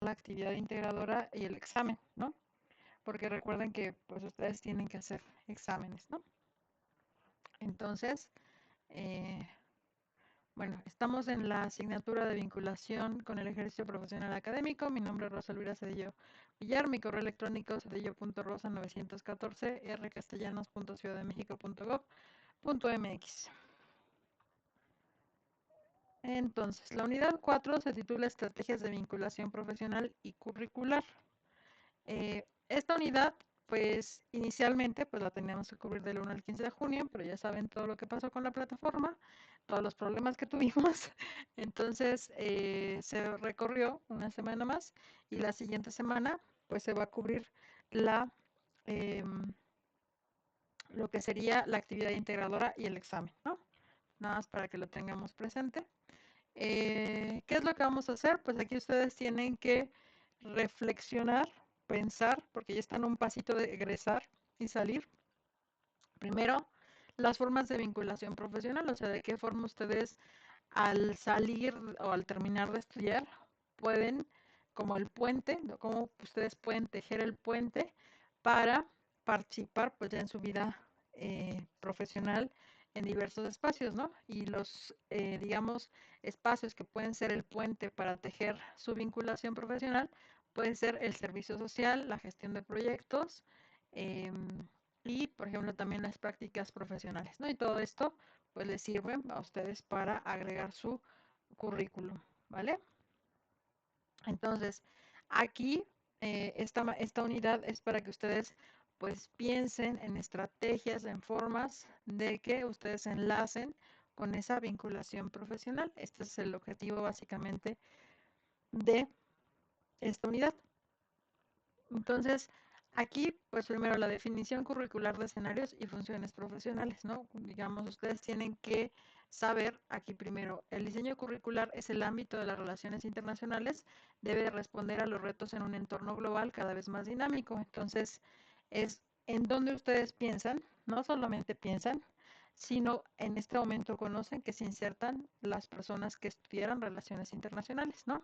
la actividad integradora y el examen, ¿no? Porque recuerden que pues ustedes tienen que hacer exámenes, ¿no? Entonces, eh, bueno, estamos en la asignatura de vinculación con el ejercicio profesional académico. Mi nombre es Rosa Elvira Cedillo Villar, mi correo electrónico cedillo.rosa914 rcastellanos.ciudaddemexico.gov.mx. Entonces, la unidad 4 se titula Estrategias de vinculación profesional y curricular. Esta unidad, pues inicialmente pues la teníamos que cubrir del 1 al 15 de junio, pero ya saben todo lo que pasó con la plataforma, todos los problemas que tuvimos. Entonces se recorrió una semana más y la siguiente semana pues se va a cubrir la, em, lo que sería la actividad integradora y el examen, ¿no? Nada más para que lo tengamos presente. ¿Qué es lo que vamos a hacer? Pues aquí ustedes tienen que reflexionar, pensar, porque ya están a un pasito de egresar y salir. Primero, las formas de vinculación profesional, o sea, de qué forma ustedes al salir o al terminar de estudiar pueden, como el puente, cómo ustedes pueden tejer el puente para participar pues ya en su vida profesional en diversos espacios, ¿no? Y los, digamos, espacios que pueden ser el puente para tejer su vinculación profesional pueden ser el servicio social, la gestión de proyectos y, por ejemplo, también las prácticas profesionales, ¿no? Y todo esto pues les sirven a ustedes para agregar su currículum, ¿vale? Entonces, aquí esta unidad es para que ustedes pues piensen en estrategias, en formas de que ustedes se enlacen con esa vinculación profesional. Este es el objetivo básicamente de esta unidad. Entonces, aquí, pues primero la definición curricular de escenarios y funciones profesionales, ¿no? Digamos, ustedes tienen que saber aquí primero, el diseño curricular es el ámbito de las relaciones internacionales, debe responder a los retos en un entorno global cada vez más dinámico. Entonces, es en donde ustedes piensan, no solamente piensan, sino en este momento conocen que se insertan las personas que estudiaron relaciones internacionales, ¿no?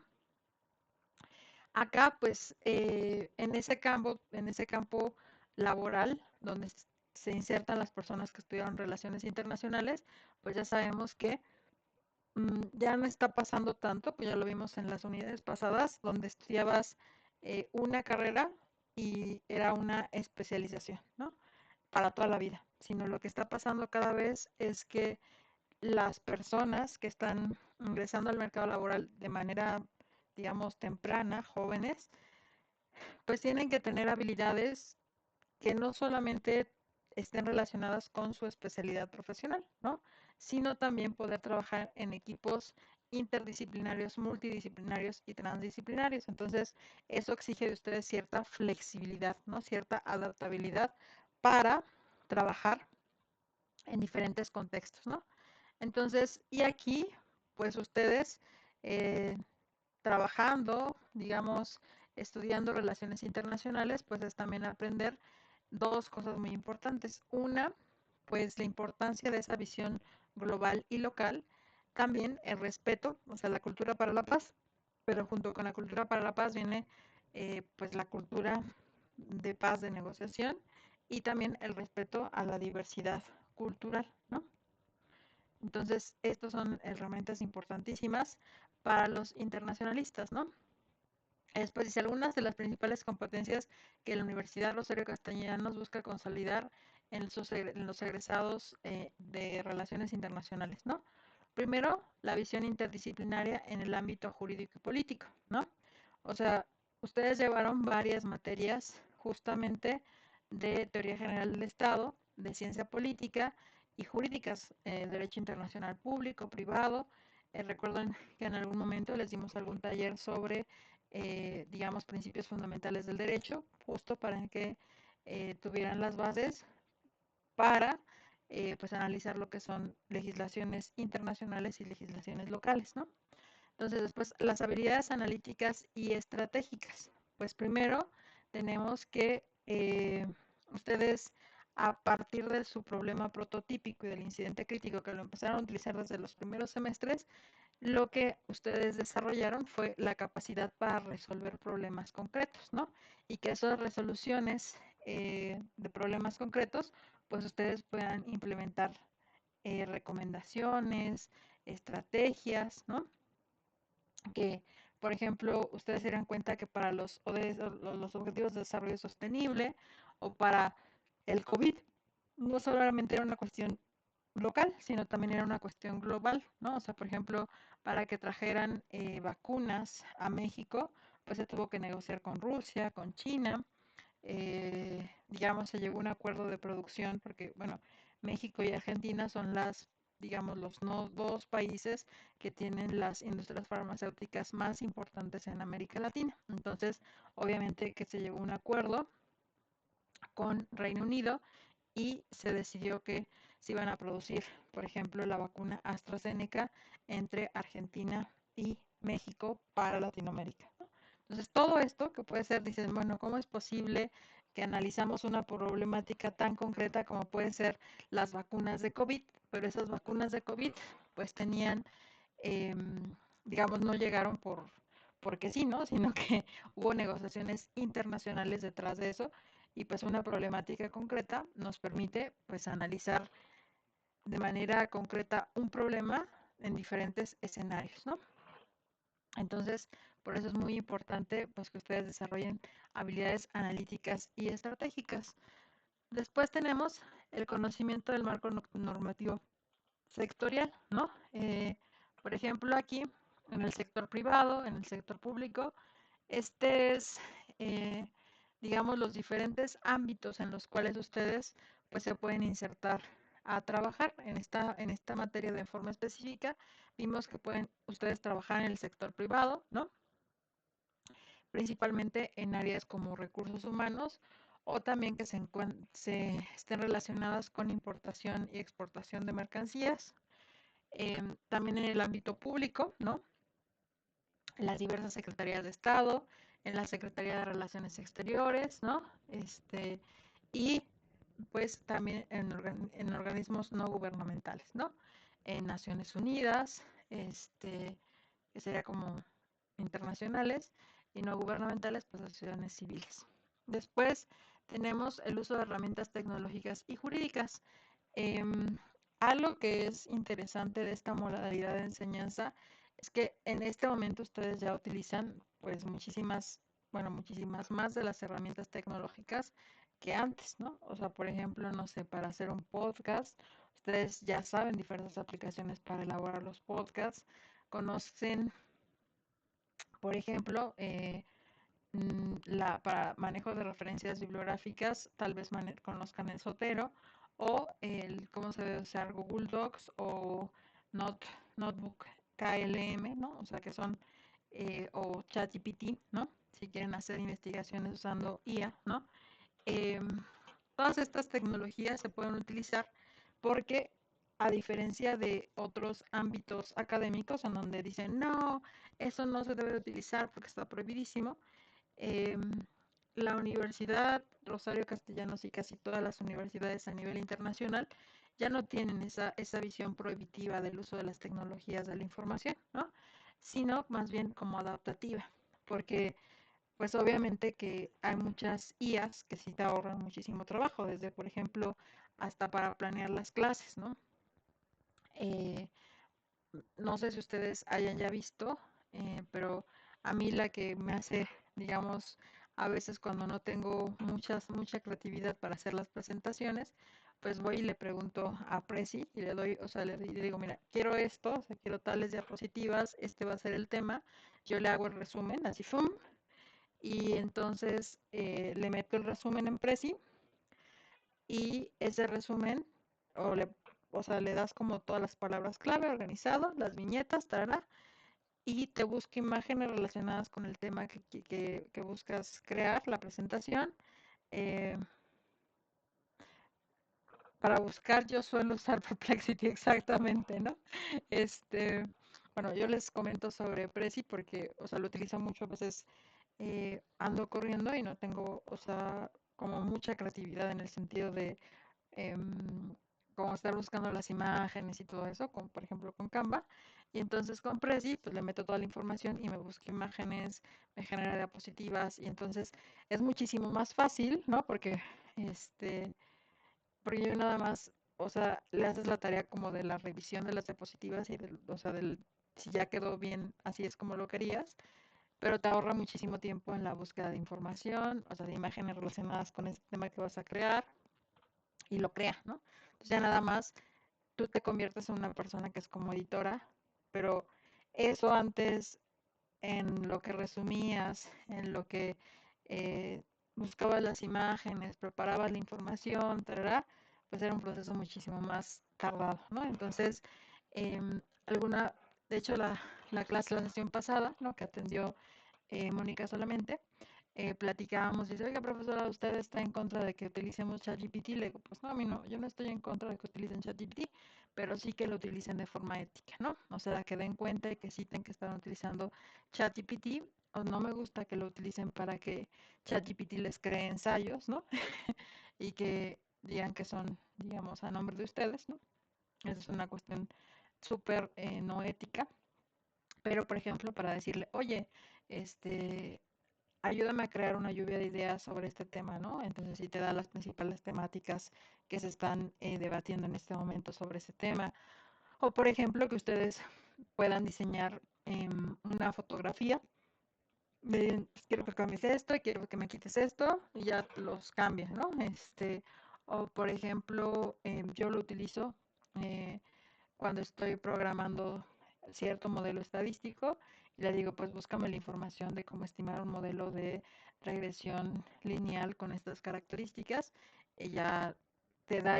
Acá, pues, en ese campo laboral, donde se insertan las personas que estudiaron relaciones internacionales, pues ya sabemos que ya no está pasando tanto, pues ya lo vimos en las unidades pasadas, donde estudiabas una carrera y era una especialización, ¿no? Para toda la vida, sino lo que está pasando cada vez es que las personas que están ingresando al mercado laboral de manera, digamos, temprana, jóvenes, pues tienen que tener habilidades que no solamente estén relacionadas con su especialidad profesional, ¿no? Sino también poder trabajar en equipos interdisciplinarios, multidisciplinarios y transdisciplinarios. Entonces, eso exige de ustedes cierta flexibilidad, ¿no? Cierta adaptabilidad para trabajar en diferentes contextos, ¿no? Entonces, y aquí, pues ustedes eh, trabajando, digamos, estudiando relaciones internacionales, pues es también aprender dos cosas muy importantes. Una, pues la importancia de esa visión global y local. También el respeto, o sea, la cultura para la paz. Pero junto con la cultura para la paz viene pues la cultura de paz de negociación y también el respeto a la diversidad cultural, ¿no? Entonces, estos son herramientas importantísimas para los internacionalistas, ¿no? Después dice algunas de las principales competencias que la Universidad Rosario Castellanos busca consolidar en los egresados de relaciones internacionales, ¿no? Primero, la visión interdisciplinaria en el ámbito jurídico y político, ¿no? O sea, ustedes llevaron varias materias justamente de teoría general del Estado, de ciencia política y jurídicas, derecho internacional público, privado. Recuerden que en algún momento les dimos algún taller sobre digamos, principios fundamentales del derecho, justo para que tuvieran las bases para pues analizar lo que son legislaciones internacionales y legislaciones locales, ¿no? Entonces, después, las habilidades analíticas y estratégicas. Pues primero tenemos que ustedes, a partir de su problema prototípico y del incidente crítico que lo empezaron a utilizar desde los primeros semestres, lo que ustedes desarrollaron fue la capacidad para resolver problemas concretos, ¿no? Y que esas resoluciones de problemas concretos, pues ustedes puedan implementar recomendaciones, estrategias, ¿no? Que, por ejemplo, ustedes se dan cuenta que para los ODS, o los Objetivos de Desarrollo Sostenible o para el COVID, no solamente era una cuestión local, sino también era una cuestión global, ¿no? O sea, por ejemplo, para que trajeran vacunas a México, pues se tuvo que negociar con Rusia, con China, digamos, se llegó a un acuerdo de producción, porque, bueno, México y Argentina son digamos, los no, dos países que tienen las industrias farmacéuticas más importantes en América Latina. Entonces, obviamente que se llegó a un acuerdo con Reino Unido y se decidió que se iban a producir, por ejemplo, la vacuna AstraZeneca entre Argentina y México para Latinoamérica, ¿no? Entonces, todo esto que puede ser, dicen, bueno, ¿cómo es posible que analizamos una problemática tan concreta como pueden ser las vacunas de COVID? Pero esas vacunas de COVID pues tenían, eh, digamos, no llegaron porque sí, ¿no? Sino que hubo negociaciones internacionales detrás de eso y pues una problemática concreta nos permite pues analizar de manera concreta un problema en diferentes escenarios, ¿no? Entonces, por eso es muy importante pues que ustedes desarrollen habilidades analíticas y estratégicas. Después tenemos el conocimiento del marco normativo sectorial, ¿no? Por ejemplo, aquí en el sector privado, en el sector público, este es, eh, digamos, los diferentes ámbitos en los cuales ustedes pues se pueden insertar a trabajar en esta materia de forma específica. Vimos que pueden ustedes trabajar en el sector privado, ¿no? Principalmente en áreas como recursos humanos o también que se estén relacionadas con importación y exportación de mercancías. También en el ámbito público, ¿no? En las diversas secretarías de Estado, en la Secretaría de Relaciones Exteriores, ¿no? Y pues también en organismos no gubernamentales, ¿no? En Naciones Unidas, que sería como internacionales, y no gubernamentales, pues asociaciones civiles. Después tenemos el uso de herramientas tecnológicas y jurídicas. Em, Algo que es interesante de esta modalidad de enseñanza es que en este momento ustedes ya utilizan pues muchísimas, bueno, muchísimas más de las herramientas tecnológicas que antes, ¿no? O sea, por ejemplo, no sé, para hacer un podcast, ustedes ya saben diferentes aplicaciones para elaborar los podcasts, conocen, por ejemplo, para manejo de referencias bibliográficas, tal vez conozcan el Sotero o cómo se debe usar Google Docs o Notebook KLM, ¿no? O sea, que son, o ChatGPT, ¿no? Si quieren hacer investigaciones usando IA, ¿no? Em, Todas estas tecnologías se pueden utilizar porque, a diferencia de otros ámbitos académicos en donde dicen, no, eso no se debe utilizar porque está prohibidísimo, Em, la Universidad Rosario Castellanos y casi todas las universidades a nivel internacional ya no tienen esa visión prohibitiva del uso de las tecnologías de la información, ¿no? Sino más bien como adaptativa, porque pues obviamente que hay muchas IAs que sí te ahorran muchísimo trabajo, desde por ejemplo hasta para planear las clases, ¿no? Eh, no sé si ustedes hayan ya visto, pero a mí la que me hace, digamos, a veces cuando no tengo mucha creatividad para hacer las presentaciones, pues voy y le pregunto a Prezi y le doy, o sea, le digo, mira, quiero esto, o sea, quiero tales diapositivas, este va a ser el tema, yo le hago el resumen, así, ¡fum! Y entonces le meto el resumen en Prezi y ese resumen, o le, o sea, le das como todas las palabras clave, organizado, las viñetas, tarara, y te busca imágenes relacionadas con el tema que buscas crear, la presentación. Eh, para buscar yo suelo usar Perplexity exactamente, ¿no? Este, bueno, yo les comento sobre Prezi porque, o sea, lo utilizo mucho, a veces ando corriendo y no tengo, o sea, como mucha creatividad en el sentido de como estar buscando las imágenes y todo eso, como por ejemplo con Canva. Y entonces con Prezi, pues le meto toda la información y me busco imágenes, me genera diapositivas y entonces es muchísimo más fácil, ¿no? Este, porque yo nada más, o sea, le haces la tarea como de la revisión de las diapositivas y del, o sea, del si ya quedó bien, así es como lo querías, pero te ahorra muchísimo tiempo en la búsqueda de información, o sea, de imágenes relacionadas con este tema que vas a crear y lo crea, ¿no? Entonces ya nada más tú te conviertes en una persona que es como editora, pero eso antes en lo que resumías, en lo que eh, buscabas las imágenes, preparabas la información, tarara, pues era un proceso muchísimo más tardado, ¿no? Entonces, alguna, de hecho la sesión pasada, ¿no? Que atendió Mónica solamente, platicábamos, dice, oiga, profesora, ¿usted está en contra de que utilicemos ChatGPT? Le digo, pues no, a mí no, yo no estoy en contra de que utilicen ChatGPT, pero sí que lo utilicen de forma ética, ¿no? O sea, que den cuenta y que sí tienen que estar utilizando ChatGPT, o no me gusta que lo utilicen para que ChatGPT les cree ensayos, ¿no? Y que digan que son, digamos, a nombre de ustedes, ¿no? Esa es una cuestión súper no ética, pero por ejemplo, para decirle, oye, este, ayúdame a crear una lluvia de ideas sobre este tema, ¿no? Entonces, si te da las principales temáticas que se están debatiendo en este momento sobre ese tema. O, por ejemplo, que ustedes puedan diseñar una fotografía de, pues, quiero que cambies esto, y quiero que me quites esto, y ya los cambian, ¿no? O, por ejemplo, yo lo utilizo eh, cuando estoy programando cierto modelo estadístico y le digo, pues búscame la información de cómo estimar un modelo de regresión lineal con estas características. Y ya te da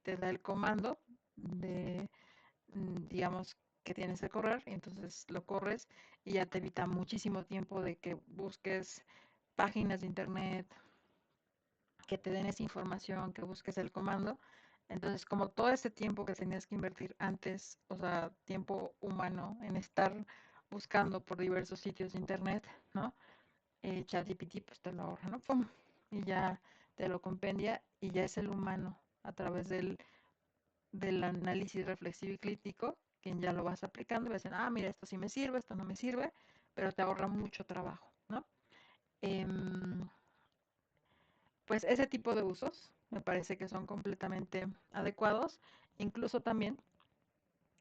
te da el comando de, digamos, que tienes que correr, y entonces lo corres y ya te evita muchísimo tiempo de que busques páginas de internet, que te den esa información, que busques el comando. Entonces, como todo ese tiempo que tenías que invertir antes, o sea, tiempo humano en estar buscando por diversos sitios de internet, ¿no? ChatGPT pues te lo ahorra, ¿no? ¡Pum! Y ya te lo compendia y ya es el humano a través del análisis reflexivo y crítico, quien ya lo vas aplicando y vas diciendo, ah, mira, esto sí me sirve, esto no me sirve, pero te ahorra mucho trabajo, ¿no? Em, pues ese tipo de usos me parece que son completamente adecuados, incluso también,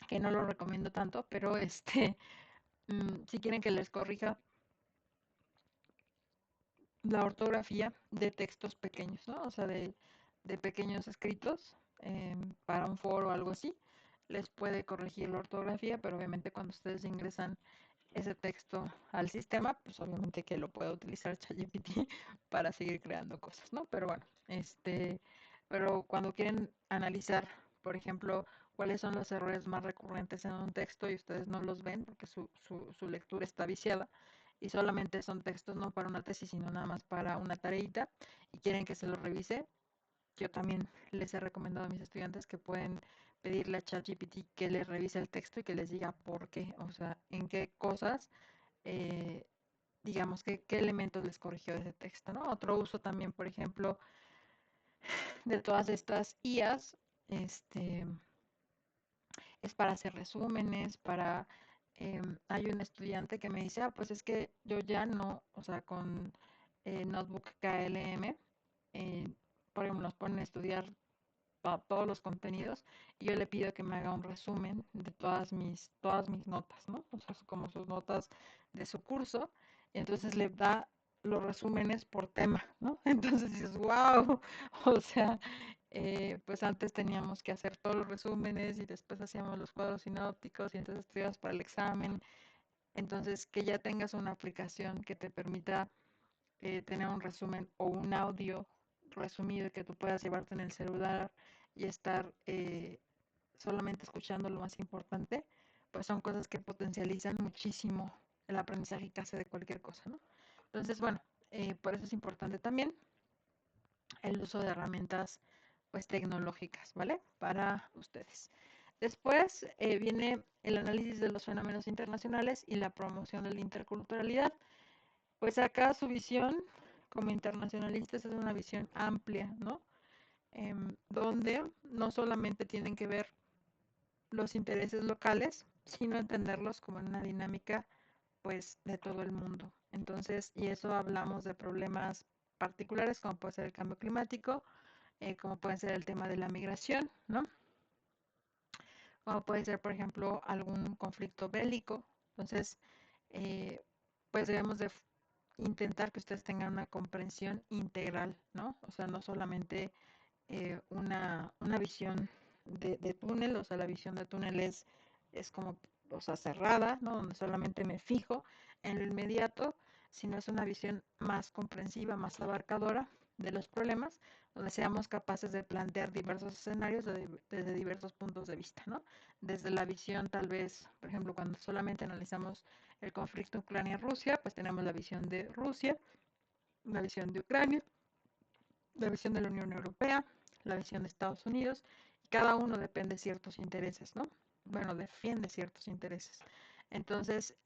que no lo recomiendo tanto, pero si quieren que les corrija la ortografía de textos pequeños, ¿no? O sea, de pequeños escritos para un foro o algo así, les puede corregir la ortografía, pero obviamente cuando ustedes ingresan ese texto al sistema, pues obviamente que lo pueda utilizar ChatGPT para seguir creando cosas, ¿no? Pero bueno, pero cuando quieren analizar, por ejemplo, cuáles son los errores más recurrentes en un texto y ustedes no los ven porque su lectura está viciada y solamente son textos no para una tesis, sino nada más para una tareita y quieren que se los revise, yo también les he recomendado a mis estudiantes que pueden pedirle a ChatGPT que les revise el texto y que les diga por qué, o sea, en qué cosas, eh, digamos, qué elementos les corrigió de ese texto, ¿no? Otro uso también, por ejemplo, de todas estas IAs, este, es para hacer resúmenes, hay un estudiante que me dice, ah, pues es que yo ya no, o sea, con Notebook KLM, eh, por ejemplo, nos ponen a estudiar todos los contenidos y yo le pido que me haga un resumen de todas mis notas, ¿no? O sea, como sus notas de su curso, y entonces le da los resúmenes por tema, ¿no? Entonces dices, wow, o sea, pues antes teníamos que hacer todos los resúmenes y después hacíamos los cuadros sinópticos y entonces estudiabas para el examen. Entonces, que ya tengas una aplicación que te permita tener un resumen o un audio resumido que tú puedas llevarte en el celular y estar solamente escuchando lo más importante, pues son cosas que potencializan muchísimo el aprendizaje que hace de cualquier cosa, ¿no? Entonces, bueno, por eso es importante también el uso de herramientas pues tecnológicas, ¿vale? Para ustedes. Después viene el análisis de los fenómenos internacionales y la promoción de la interculturalidad. Pues acá su visión como internacionalistas es una visión amplia, ¿no? Donde no solamente tienen que ver los intereses locales, sino entenderlos como en una dinámica pues de todo el mundo. Entonces, y eso hablamos de problemas particulares como puede ser el cambio climático, como puede ser el tema de la migración, ¿no? Como puede ser, por ejemplo, algún conflicto bélico. Entonces, eh, pues debemos de intentar que ustedes tengan una comprensión integral, ¿no? O sea, no solamente una visión de túnel, o sea, la visión de túnel es como, o sea, cerrada, ¿no? Donde solamente me fijo en lo inmediato, sino es una visión más comprensiva, más abarcadora de los problemas, donde seamos capaces de plantear diversos escenarios desde diversos puntos de vista, ¿no? Desde la visión, tal vez, por ejemplo, cuando solamente analizamos el conflicto Ucrania-Rusia, pues tenemos la visión de Rusia, la visión de Ucrania, la visión de la Unión Europea, la visión de Estados Unidos, y cada uno depende de ciertos intereses, ¿no? Bueno, defiende ciertos intereses. Entonces,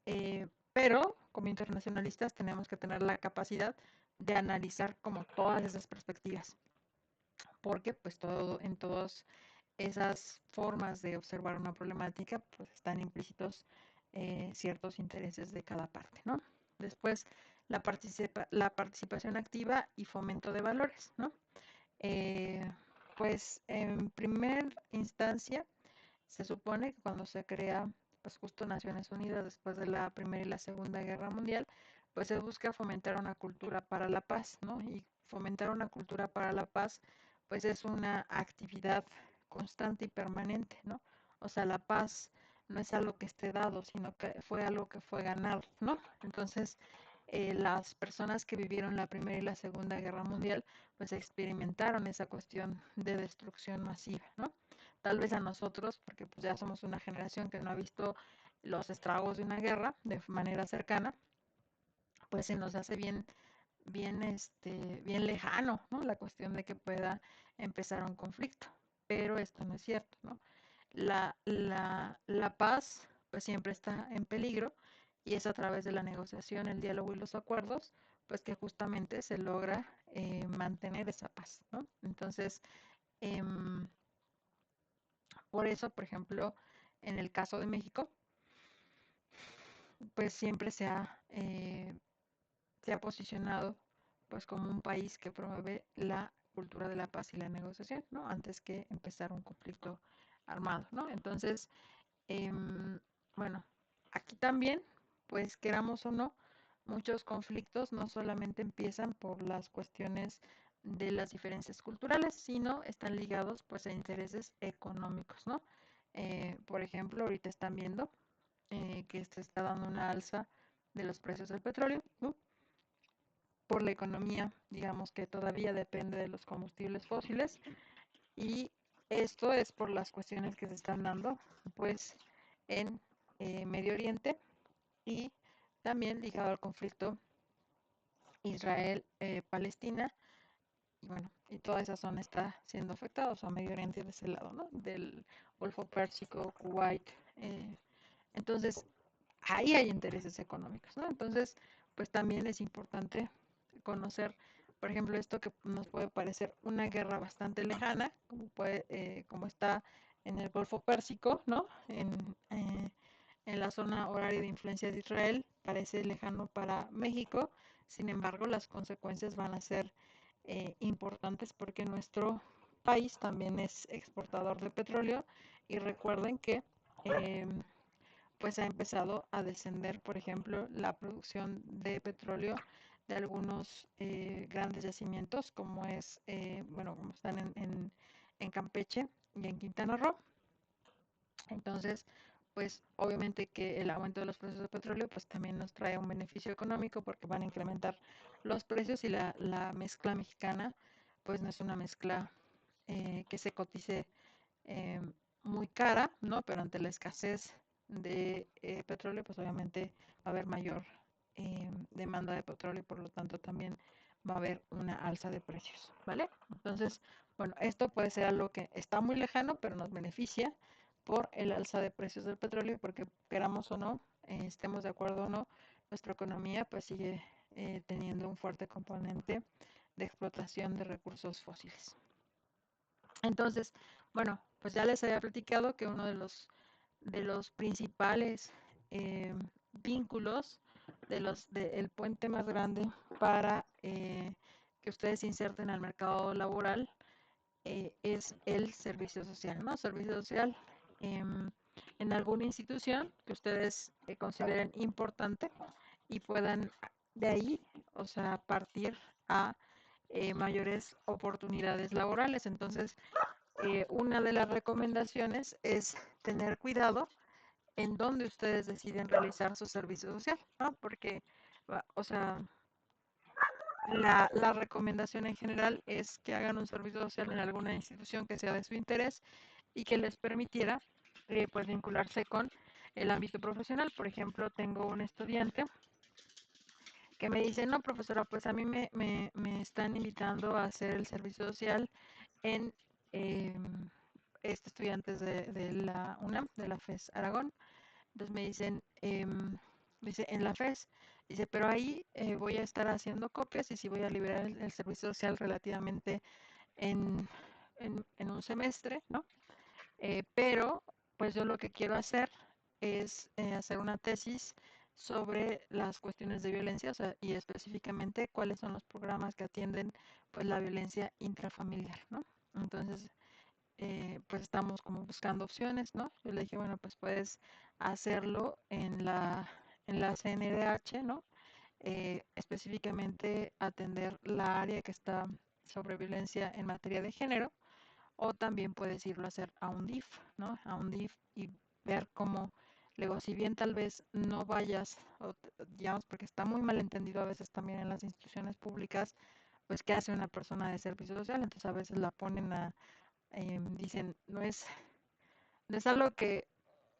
pero como internacionalistas tenemos que tener la capacidad de analizar como todas esas perspectivas, porque pues todo, en todas esas formas de observar una problemática, pues están implícitos ciertos intereses de cada parte, ¿no? Después, la participación activa y fomento de valores, ¿no? Eh, pues en primer instancia se supone que cuando se crea pues justo Naciones Unidas después de la Primera y la Segunda Guerra Mundial, pues se busca fomentar una cultura para la paz, ¿no? Y fomentar una cultura para la paz pues es una actividad constante y permanente, ¿no? O sea, la paz no es algo que esté dado, sino que fue algo que fue ganado, ¿no? Entonces, las personas que vivieron la Primera y la Segunda Guerra Mundial, pues experimentaron esa cuestión de destrucción masiva, ¿no? Tal vez a nosotros, porque pues ya somos una generación que no ha visto los estragos de una guerra de manera cercana, pues se nos hace bien lejano, ¿no? La cuestión de que pueda empezar un conflicto, pero esto no es cierto, ¿no? La paz pues siempre está en peligro y es a través de la negociación, el diálogo y los acuerdos, pues que justamente se logra mantener esa paz, ¿no? Entonces, eh, por eso, por ejemplo, en el caso de México, pues siempre se ha posicionado pues como un país que promueve la cultura de la paz y la negociación, ¿no? Antes que empezar un conflicto armado, ¿no? Entonces, bueno, aquí también, pues queramos o no, muchos conflictos no solamente empiezan por las cuestiones de las diferencias culturales, sino están ligados pues a intereses económicos, ¿no? Por ejemplo, ahorita están viendo que se está dando una alza de los precios del petróleo, ¿no? Por la economía, digamos que todavía depende de los combustibles fósiles y esto es por las cuestiones que se están dando pues en Medio Oriente y también ligado al conflicto Israel-Palestina y bueno, y toda esa zona está siendo afectada, o sea, Medio Oriente de ese lado, ¿no? Del Golfo Pérsico, Kuwait. Entonces, ahí hay intereses económicos, ¿no? Entonces, pues también es importante conocer, por ejemplo, esto que nos puede parecer una guerra bastante lejana, como está en el Golfo Pérsico, ¿no? En la zona horaria de influencia de Israel, parece lejano para México, sin embargo, las consecuencias van a ser importantes porque nuestro país también es exportador de petróleo y recuerden que eh, pues ha empezado a descender, por ejemplo, la producción de petróleo de algunos grandes yacimientos, como es, bueno, como están en Campeche y en Quintana Roo. Entonces, pues obviamente que el aumento de los precios de petróleo, pues también nos trae un beneficio económico porque van a incrementar los precios y la mezcla mexicana, pues no es una mezcla que se cotice eh, muy cara, ¿no? Pero ante la escasez de petróleo, pues obviamente va a haber mayor demanda de petróleo y por lo tanto también va a haber una alza de precios, ¿vale? Entonces, bueno, esto puede ser algo que está muy lejano, pero nos beneficia por el alza de precios del petróleo, porque queramos o no, estemos de acuerdo o no, nuestra economía pues sigue teniendo un fuerte componente de explotación de recursos fósiles. Entonces, bueno, pues ya les había platicado que uno de los de los principales vínculos, del puente más grande para que ustedes se inserten al mercado laboral, es el servicio social, ¿no? Servicio social em, en alguna institución que ustedes consideren importante y puedan de ahí, o sea, partir a mayores oportunidades laborales. Entonces, una de las recomendaciones es tener cuidado en dónde ustedes deciden realizar su servicio social, ¿no? Porque, o sea, la recomendación en general es que hagan un servicio social en alguna institución que sea de su interés y que les permitiera pues vincularse con el ámbito profesional. Por ejemplo, tengo un estudiante que me dice, no, profesora, pues a mí me están invitando a hacer el servicio social en estudiantes de la UNAM, de la FES Aragón. Entonces me dicen, dice, en la FES, dice, pero ahí voy a estar haciendo copias y si voy a liberar el servicio social relativamente en, en un semestre, ¿no? Pero pues yo lo que quiero hacer es hacer una tesis sobre las cuestiones de violencia, o sea, y específicamente cuáles son los programas que atienden pues la violencia intrafamiliar, ¿no? Entonces, pues estamos como buscando opciones, ¿no? Yo le dije, bueno, pues puedes hacerlo en la CNDH, ¿no? Específicamente atender la área que está sobre violencia en materia de género, o también puedes irlo a hacer a un DIF, ¿no? A un DIF y ver cómo, luego, si bien tal vez no vayas, o digamos, porque está muy mal entendido a veces también en las instituciones públicas, pues qué hace una persona de servicio social, entonces a veces la ponen a, dicen, no es algo que,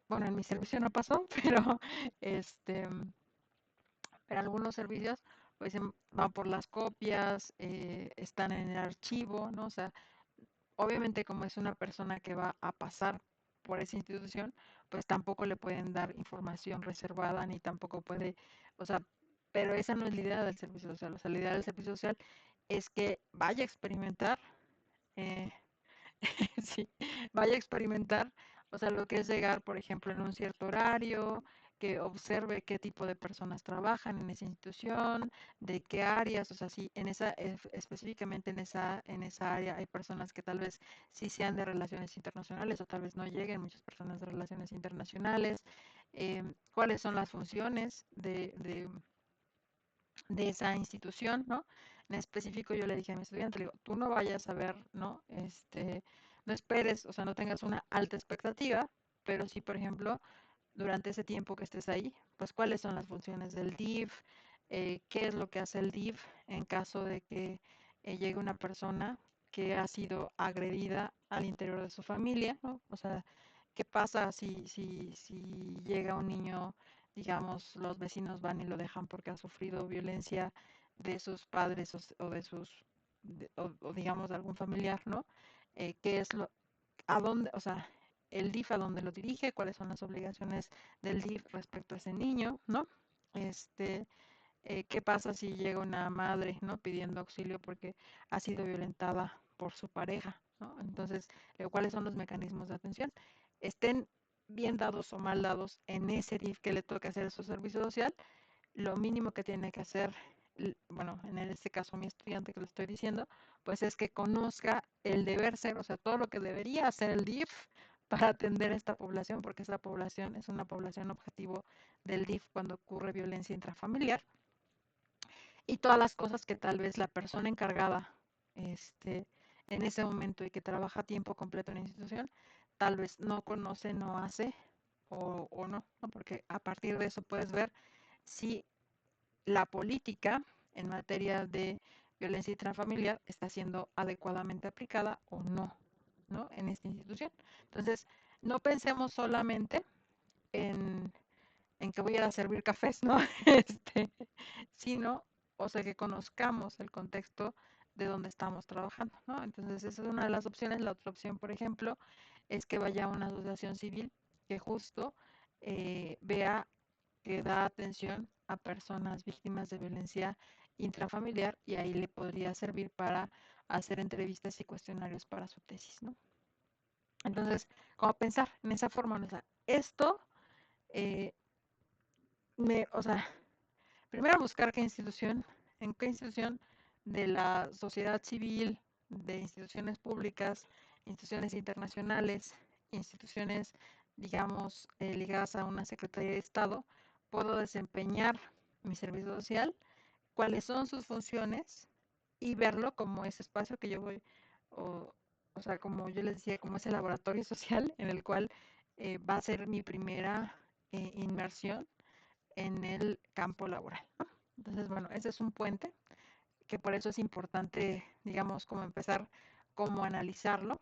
bueno, en mi servicio no pasó, pero este, pero algunos servicios pues van por las copias, están en el archivo, ¿no? O sea, obviamente como es una persona que va a pasar por esa institución, pues tampoco le pueden dar información reservada ni tampoco puede, o sea, pero esa no es la idea del servicio social. O sea, la idea del servicio social es que vaya a experimentar, eh, sí, vaya a experimentar, o sea, lo que es llegar, por ejemplo, en un cierto horario, que observe qué tipo de personas trabajan en esa institución, de qué áreas, o sea, sí, en esa, específicamente en esa área hay personas que tal vez sí sean de relaciones internacionales o tal vez no lleguen muchas personas de relaciones internacionales, cuáles son las funciones de esa institución, ¿no? En específico yo le dije a mi estudiante, le digo, tú no vayas a ver, ¿no? No esperes, o sea, no tengas una alta expectativa, pero sí, por ejemplo, durante ese tiempo que estés ahí, pues cuáles son las funciones del DIF, qué es lo que hace el DIF en caso de que llegue una persona que ha sido agredida al interior de su familia, ¿no? O sea, ¿qué pasa si llega un niño, digamos, los vecinos van y lo dejan porque ha sufrido violencia de sus padres o de sus, o digamos de algún familiar, ¿no? ¿Qué es lo, a dónde, o sea, el DIF a dónde lo dirige, cuáles son las obligaciones del DIF respecto a ese niño, ¿no? Este, ¿Qué pasa si llega una madre, ¿no? Pidiendo auxilio porque ha sido violentada por su pareja, ¿no? Entonces, ¿cuáles son los mecanismos de atención? Estén bien dados o mal dados en ese DIF que le toca hacer su servicio social, lo mínimo que tiene que hacer, bueno, en este caso mi estudiante que le estoy diciendo, pues es que conozca el deber ser, o sea, todo lo que debería hacer el DIF para atender a esta población, porque esta población es una población objetivo del DIF cuando ocurre violencia intrafamiliar, y todas las cosas que tal vez la persona encargada este, en ese momento y que trabaja a tiempo completo en la institución, tal vez no conoce, no hace o no, ¿no? Porque a partir de eso puedes ver si la política en materia de violencia intrafamiliar está siendo adecuadamente aplicada o no, ¿no? En esta institución. Entonces, no pensemos solamente en, en que voy a ir a servir cafés, ¿no? Sino, o sea, que conozcamos el contexto de donde estamos trabajando, ¿no? Entonces, esa es una de las opciones. La otra opción, por ejemplo, es que vaya a una asociación civil que justo vea que da atención a personas víctimas de violencia intrafamiliar y ahí le podría servir para hacer entrevistas y cuestionarios para su tesis, ¿no? Entonces, como pensar en esa forma, ¿no? O sea, esto, o sea, primero buscar en qué institución de la sociedad civil, de instituciones públicas, instituciones internacionales, instituciones, digamos, ligadas a una Secretaría de Estado, puedo desempeñar mi servicio social, cuáles son sus funciones y verlo como ese espacio que yo voy, o, o sea, como yo les decía, como ese laboratorio social en el cual va a ser mi primera inmersión en el campo laboral, ¿no? Entonces, bueno, ese es un puente que por eso es importante, digamos, como empezar, como analizarlo.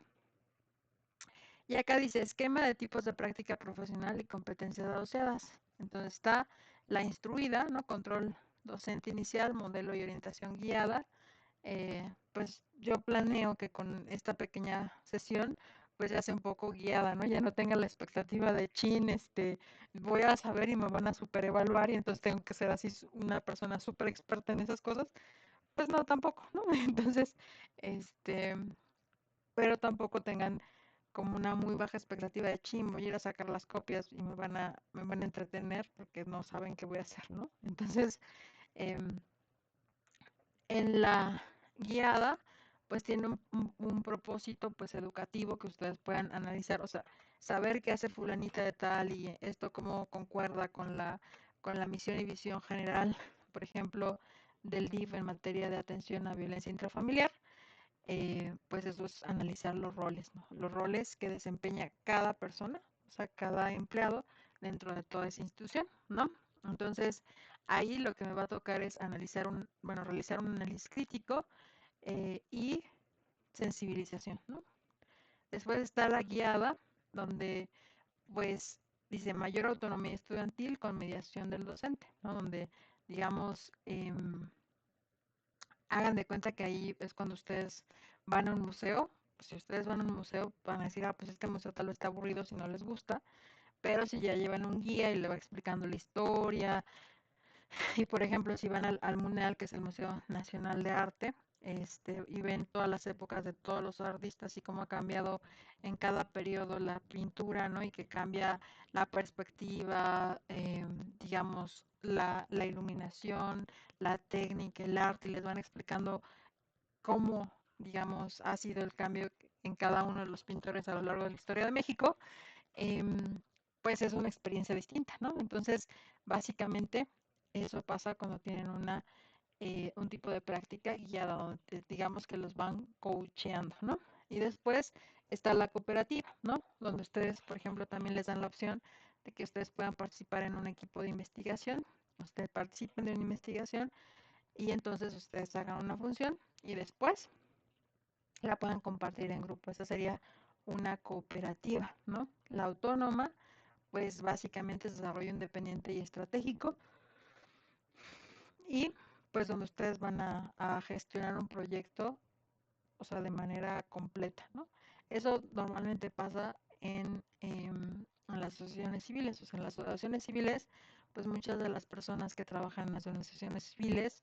Y acá dice esquema de tipos de práctica profesional y competencias asociadas. Entonces está la instruida, ¿no? Control docente inicial, modelo y orientación guiada. Pues yo planeo que con esta pequeña sesión pues ya sea un poco guiada, ¿no? Ya no tenga la expectativa de chin, voy a saber y me van a super evaluar y entonces tengo que ser así una persona súper experta en esas cosas. Pues no, tampoco, ¿no? Entonces, este, pero tampoco tengan como una muy baja expectativa de chin, voy a ir a sacar las copias y me van a entretener porque no saben qué voy a hacer, ¿no? Entonces, em, en la guiada, pues tiene un propósito pues educativo que ustedes puedan analizar, o sea, saber qué hace fulanita de tal y esto cómo concuerda con la misión y visión general, por ejemplo, del DIF en materia de atención a violencia intrafamiliar. Pues eso es analizar los roles, ¿no? Los roles que desempeña cada persona, o sea, cada empleado dentro de toda esa institución, ¿no? Entonces, ahí lo que me va a tocar es bueno, realizar un análisis crítico y sensibilización, ¿no? Después está la guiada, donde pues dice mayor autonomía estudiantil con mediación del docente, ¿no? Donde, digamos, hagan de cuenta que ahí es cuando ustedes van a un museo. Si ustedes van a un museo, van a decir, ah, pues este museo tal vez está aburrido si no les gusta, pero si ya llevan un guía y le va explicando la historia, y por ejemplo, si van al MUNEAL, que es el Museo Nacional de Arte, y ven todas las épocas de todos los artistas y cómo ha cambiado en cada periodo la pintura, ¿no? Y que cambia la perspectiva, digamos, la iluminación, la técnica, el arte, y les van explicando cómo, digamos, ha sido el cambio en cada uno de los pintores a lo largo de la historia de México, em, pues es una experiencia distinta, ¿no? Entonces, básicamente, eso pasa cuando tienen un tipo de práctica guiada, donde digamos que los van coacheando, ¿no? Y después está la cooperativa, ¿no? Donde ustedes, por ejemplo, también les dan la opción de que ustedes puedan participar en un equipo de investigación, ustedes participen de una investigación y entonces ustedes hagan una función y después la puedan compartir en grupo. Esa sería una cooperativa, ¿no? La autónoma, pues básicamente es desarrollo independiente y estratégico y pues donde ustedes van a gestionar un proyecto, o sea, de manera completa, ¿no? Eso normalmente pasa en las asociaciones civiles, o sea, en las asociaciones civiles, pues muchas de las personas que trabajan en las asociaciones civiles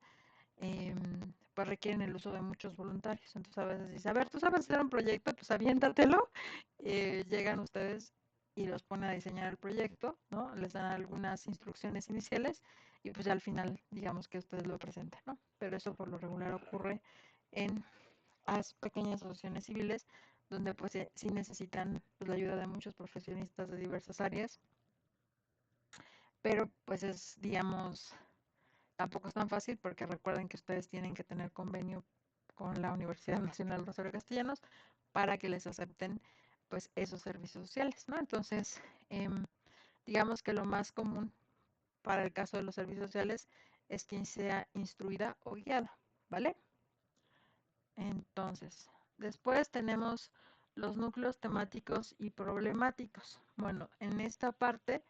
em, pues requieren el uso de muchos voluntarios. Entonces a veces dice, a ver, tú sabes hacer un proyecto, pues aviéntatelo. Llegan ustedes y los ponen a diseñar el proyecto, ¿no? Les dan algunas instrucciones iniciales y pues ya al final digamos que ustedes lo presentan, ¿no? Pero eso por lo regular ocurre en las pequeñas asociaciones civiles donde pues sí necesitan pues, la ayuda de muchos profesionistas de diversas áreas, pero pues es, digamos, tampoco es tan fácil porque recuerden que ustedes tienen que tener convenio con la Universidad Nacional Rosario Castellanos para que les acepten pues esos servicios sociales, ¿no? Entonces, digamos que lo más común para el caso de los servicios sociales es quien sea instruida o guiada, ¿vale? Entonces, después tenemos los núcleos temáticos y problemáticos. Bueno, en esta parte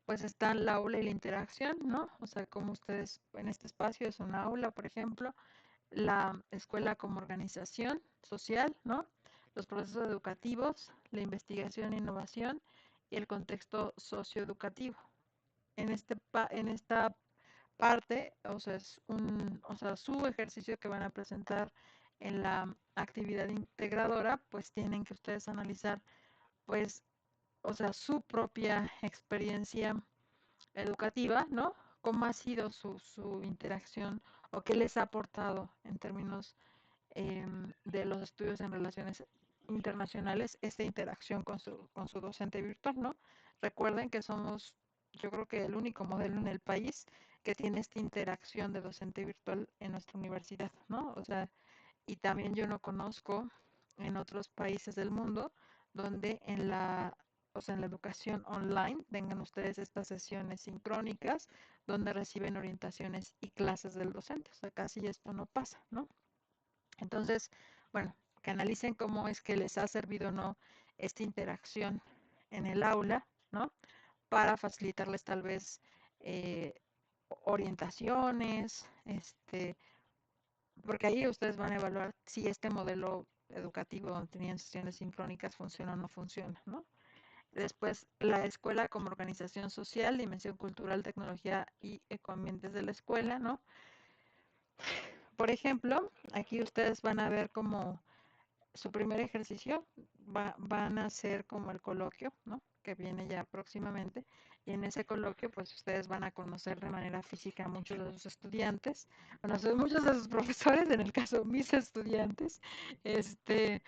pues está la aula y la interacción, ¿no? O sea, como ustedes en este espacio es un aula, por ejemplo, la escuela como organización social, ¿no? Los procesos educativos, la investigación e innovación y el contexto socioeducativo. En esta parte, o sea, o sea, su ejercicio que van a presentar en la actividad integradora, pues tienen que ustedes analizar, pues, o sea, su propia experiencia educativa, ¿no? ¿Cómo ha sido su interacción o qué les ha aportado en términos de los estudios en relaciones internacionales esta interacción con su docente virtual, ¿no? Recuerden que somos, yo creo que el único modelo en el país que tiene esta interacción de docente virtual en nuestra universidad, ¿no? O sea, y también yo no conozco en otros países del mundo donde o sea, en la educación online tengan ustedes estas sesiones sincrónicas donde reciben orientaciones y clases del docente. O sea, casi esto no pasa, ¿no? Entonces, bueno, que analicen cómo es que les ha servido o no esta interacción en el aula, ¿no? Para facilitarles tal vez eh, orientaciones, porque ahí ustedes van a evaluar si este modelo educativo donde tenían sesiones sincrónicas funciona o no funciona, ¿no? Después, la escuela como organización social, dimensión cultural, tecnología y ecoambientes de la escuela, ¿no? Por ejemplo, aquí ustedes van a ver como su primer ejercicio van a hacer como el coloquio, ¿no? Que viene ya próximamente. Y en ese coloquio, pues ustedes van a conocer de manera física a muchos de sus estudiantes, bueno, muchos de sus profesores, en el caso mis estudiantes, este,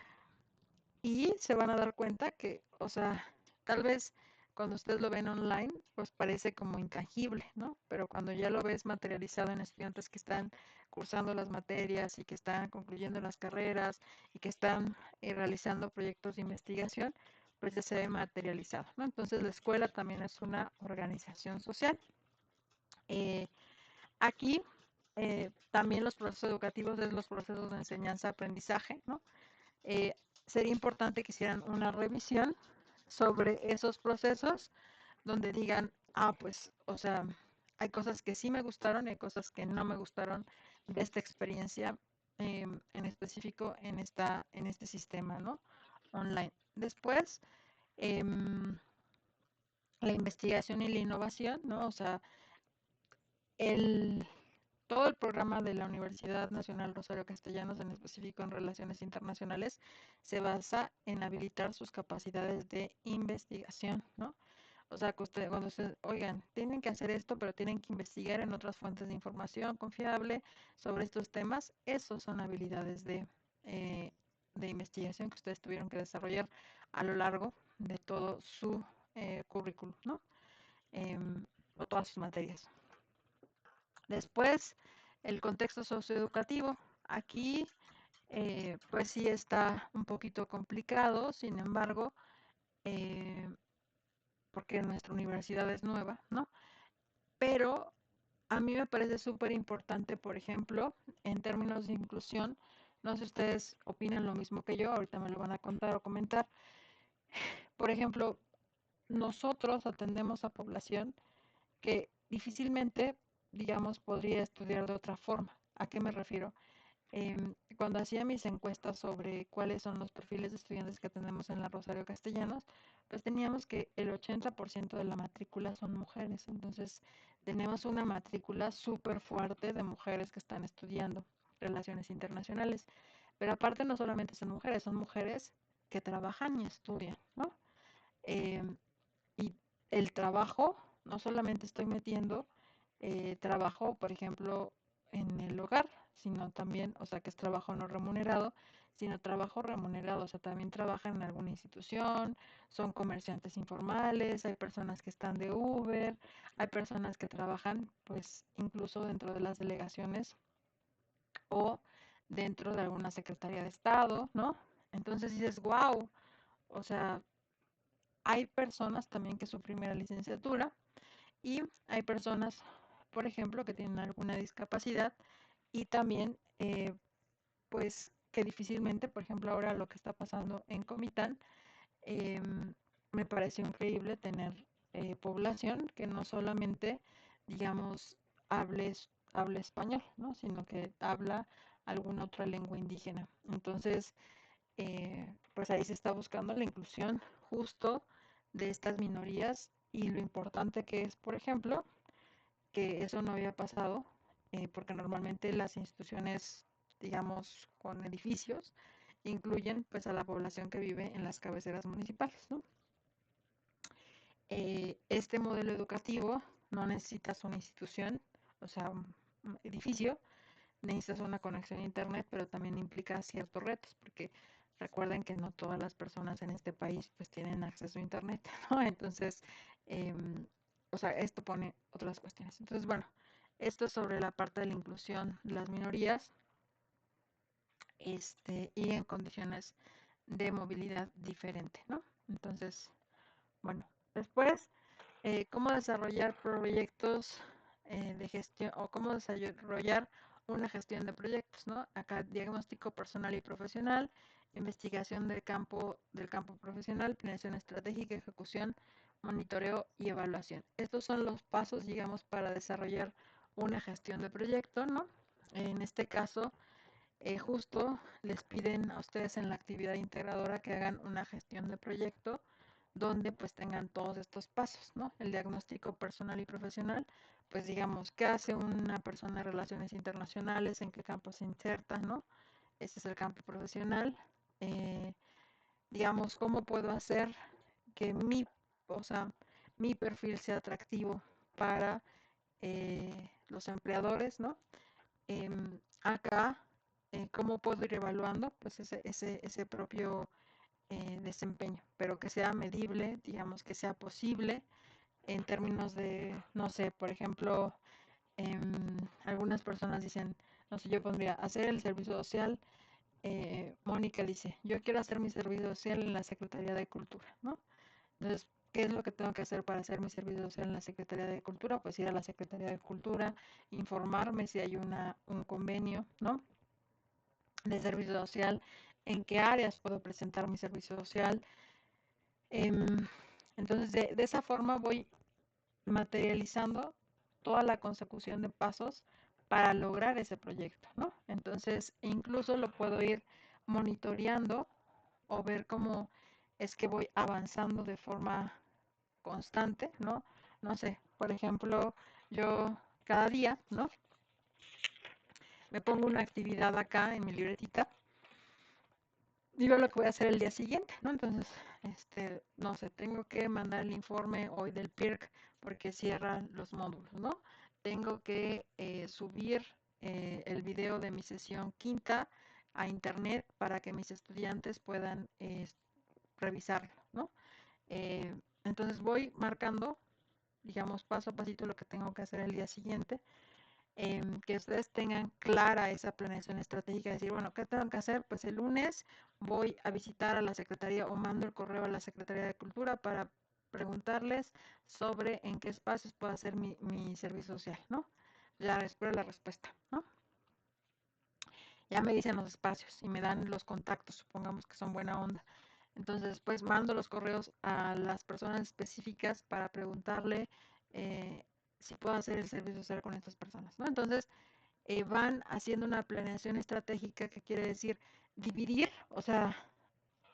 y se van a dar cuenta que, o sea, tal vez cuando ustedes lo ven online, pues parece como intangible, ¿no? Pero cuando ya lo ves materializado en estudiantes que están cursando las materias y que están concluyendo las carreras y que están realizando proyectos de investigación, pues ya se ve materializado, ¿no? Entonces la escuela también es una organización social. Eh, Aquí también los procesos educativos es los procesos de enseñanza-aprendizaje, ¿no? eh, Sería importante que hicieran una revisión sobre esos procesos donde digan, ah, pues, o sea, hay cosas que sí me gustaron y hay cosas que no me gustaron de esta experiencia en específico en este sistema, ¿no? Online. Después, eh, la investigación y la innovación, ¿no? O sea, el, todo el programa de la Universidad Nacional Rosario Castellanos, en específico en relaciones internacionales, se basa en habilitar sus capacidades de investigación, ¿no? O sea, que ustedes, cuando ustedes, oigan, tienen que hacer esto, pero tienen que investigar en otras fuentes de información confiable sobre estos temas, esos son habilidades de investigación que ustedes tuvieron que desarrollar a lo largo de todo su currículum, ¿no? O todas sus materias. Después, el contexto socioeducativo. Aquí, pues sí está un poquito complicado, sin embargo, eh, porque nuestra universidad es nueva, ¿no? Pero a mí me parece súper importante, por ejemplo, en términos de inclusión, no sé si ustedes opinan lo mismo que yo, ahorita me lo van a contar o comentar. Por ejemplo, nosotros atendemos a población que difícilmente, digamos, podría estudiar de otra forma. ¿A qué me refiero? Cuando hacía mis encuestas sobre cuáles son los perfiles de estudiantes que tenemos en la Rosario Castellanos, pues teníamos que el 80% de la matrícula son mujeres. Entonces, tenemos una matrícula súper fuerte de mujeres que están estudiando relaciones internacionales. Pero aparte no solamente son mujeres que trabajan y estudian, ¿no? Em, y el trabajo, no solamente estoy metiendo trabajo, por ejemplo, en el hogar, sino también, o sea, que es trabajo no remunerado, sino trabajo remunerado, o sea, también trabajan en alguna institución, son comerciantes informales, hay personas que están de Uber, hay personas que trabajan, pues, incluso dentro de las delegaciones o dentro de alguna secretaría de Estado, ¿no? Entonces dices, wow, o sea, hay personas también que su primera licenciatura y hay personas, por ejemplo, que tienen alguna discapacidad y también, pues, que difícilmente, por ejemplo, ahora lo que está pasando en Comitán, me pareció increíble tener población que no solamente, digamos, hable español, ¿no? Sino que habla alguna otra lengua indígena. Entonces, pues ahí se está buscando la inclusión justo de estas minorías y lo importante que es, por ejemplo, que eso no había pasado, porque normalmente las instituciones, digamos, con edificios, incluyen pues a la población que vive en las cabeceras municipales, ¿no? Este modelo educativo no necesitas una institución, o sea, un edificio, necesitas una conexión a internet, pero también implica ciertos retos, porque recuerden que no todas las personas en este país pues tienen acceso a internet, ¿no? Entonces, em, o sea, esto pone otras cuestiones. Entonces, bueno, esto es sobre la parte de la inclusión de las minorías, y en condiciones de movilidad diferente, ¿no? Entonces, bueno, después, cómo desarrollar proyectos de gestión o cómo desarrollar una gestión de proyectos, ¿no? Acá diagnóstico personal y profesional, investigación del campo profesional, planeación estratégica, ejecución, monitoreo y evaluación. Estos son los pasos, digamos, para desarrollar una gestión de proyecto, ¿no? En este caso, justo les piden a ustedes en la actividad integradora que hagan una gestión de proyecto donde pues tengan todos estos pasos, ¿no? El diagnóstico personal y profesional, pues digamos, ¿qué hace una persona de relaciones internacionales? ¿En qué campo se inserta? ¿No? Este es el campo profesional. Eh, digamos, ¿cómo puedo hacer que o sea, mi perfil sea atractivo para los empleadores, ¿no? Acá, ¿cómo puedo ir evaluando? Pues ese propio desempeño, pero que sea medible, digamos, que sea posible en términos de, no sé, por ejemplo, algunas personas dicen, no sé, yo pondría hacer el servicio social. Mónica dice, yo quiero hacer mi servicio social en la Secretaría de Cultura, ¿no? Entonces, ¿qué es lo que tengo que hacer para hacer mi servicio social en la Secretaría de Cultura? Pues ir a la Secretaría de Cultura, informarme si hay un convenio, ¿no? De servicio social, en qué áreas puedo presentar mi servicio social. Em, entonces, de esa forma voy materializando toda la consecución de pasos para lograr ese proyecto, ¿no? Entonces, incluso lo puedo ir monitoreando o ver cómo es que voy avanzando de forma constante, ¿no? No sé, por ejemplo, yo cada día, ¿no? Me pongo una actividad acá en mi libretita, digo lo que voy a hacer el día siguiente, ¿no? Entonces, no sé, tengo que mandar el informe hoy del PIRC porque cierran los módulos, ¿no? Tengo que subir el video de mi sesión quinta a internet para que mis estudiantes puedan revisarlo, ¿no? Eh, entonces voy marcando, digamos, paso a pasito lo que tengo que hacer el día siguiente, que ustedes tengan clara esa planeación estratégica, decir, bueno, ¿qué tengo que hacer? Pues el lunes voy a visitar a la Secretaría o mando el correo a la Secretaría de Cultura para preguntarles sobre en qué espacios puedo hacer mi servicio social, ¿no? Ya espero la respuesta, ¿no? Ya me dicen los espacios y me dan los contactos, supongamos que son buena onda. Entonces, pues mando los correos a las personas específicas para preguntarle si puedo hacer el servicio social con estas personas, ¿no? Entonces, van haciendo una planeación estratégica que quiere decir dividir, o sea,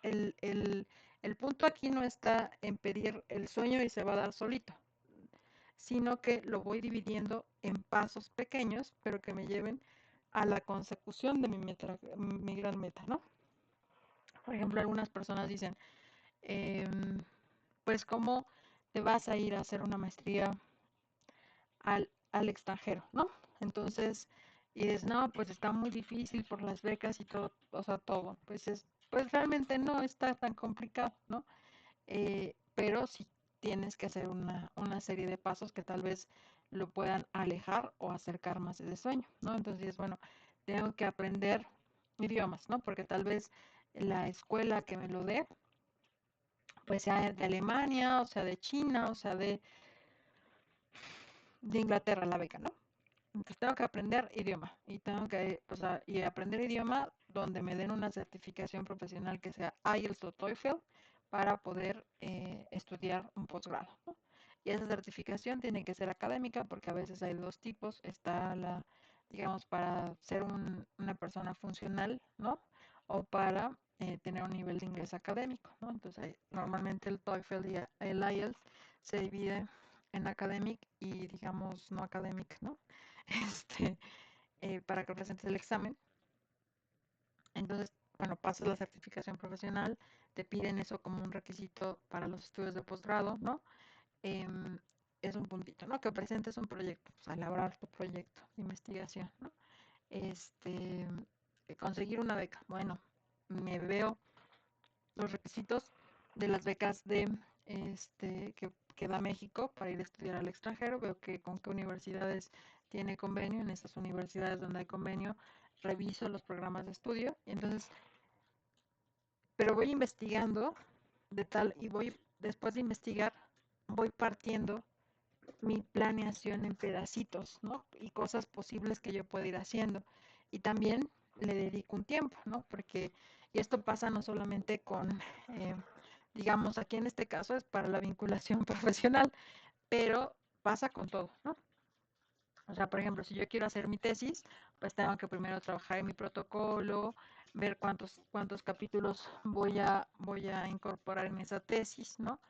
el, el, el punto aquí no está en pedir el sueño y se va a dar solito, sino que lo voy dividiendo en pasos pequeños, pero que me lleven a la consecución de mi gran meta, ¿no? Por ejemplo, algunas personas dicen, em, pues, ¿cómo te vas a ir a hacer una maestría al extranjero, ¿no? Entonces, y dices, no, pues está muy difícil por las becas y todo, o sea, todo. Pues realmente no está tan complicado, ¿no? Pero sí tienes que hacer una serie de pasos que tal vez lo puedan alejar o acercar más de ese sueño, ¿no? Entonces, bueno, tengo que aprender idiomas, ¿no? Porque tal vez la escuela que me lo dé, pues sea de Alemania, o sea de China, o sea de Inglaterra la beca, ¿no? Entonces tengo que aprender idioma y tengo que, o sea, y aprender idioma donde me den una certificación profesional que sea IELTS o TOEFL para poder estudiar un posgrado, ¿no? Y esa certificación tiene que ser académica porque a veces hay dos tipos. Está digamos, para ser una persona funcional, ¿no? O para tener un nivel de inglés académico, ¿no? Entonces, normalmente el TOEFL y el IELTS se divide en academic y, digamos, no academic, ¿no? este, para que presentes el examen. Entonces, bueno, pasas la certificación profesional, te piden eso como un requisito para los estudios de posgrado, ¿no? em, es un puntito, ¿no? Que presentes un proyecto, pues, a elaborar tu proyecto de investigación, ¿no? Este, conseguir una beca. Bueno, me veo los requisitos de las becas que da México para ir a estudiar al extranjero. Veo que con qué universidades tiene convenio. En esas universidades donde hay convenio, reviso los programas de estudio. Y entonces, pero voy investigando de tal y voy, después de investigar, voy partiendo mi planeación en pedacitos, ¿no? Y cosas posibles que yo pueda ir haciendo. Y también le dedico un tiempo, ¿no? Porque, y esto pasa no solamente con, digamos, aquí en este caso es para la vinculación profesional, pero pasa con todo, ¿no? O sea, por ejemplo, si yo quiero hacer mi tesis, pues tengo que primero trabajar en mi protocolo, ver cuántos capítulos voy a incorporar en esa tesis, ¿no?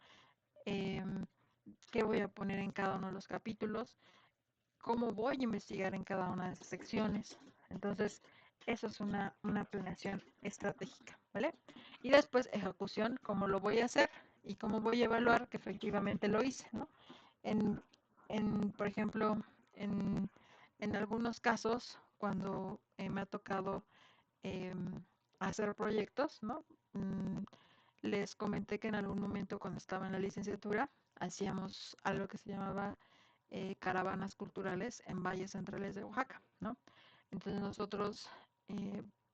Em, qué voy a poner en cada uno de los capítulos, cómo voy a investigar en cada una de esas secciones. Entonces, eso es una planeación estratégica, ¿vale? Y después ejecución, cómo lo voy a hacer y cómo voy a evaluar que efectivamente lo hice, ¿no? En, por ejemplo, en, en algunos casos, cuando me ha tocado eh, hacer proyectos, ¿no? Les comenté que en algún momento cuando estaba en la licenciatura hacíamos algo que se llamaba caravanas culturales en valles centrales de Oaxaca, ¿no? Entonces nosotros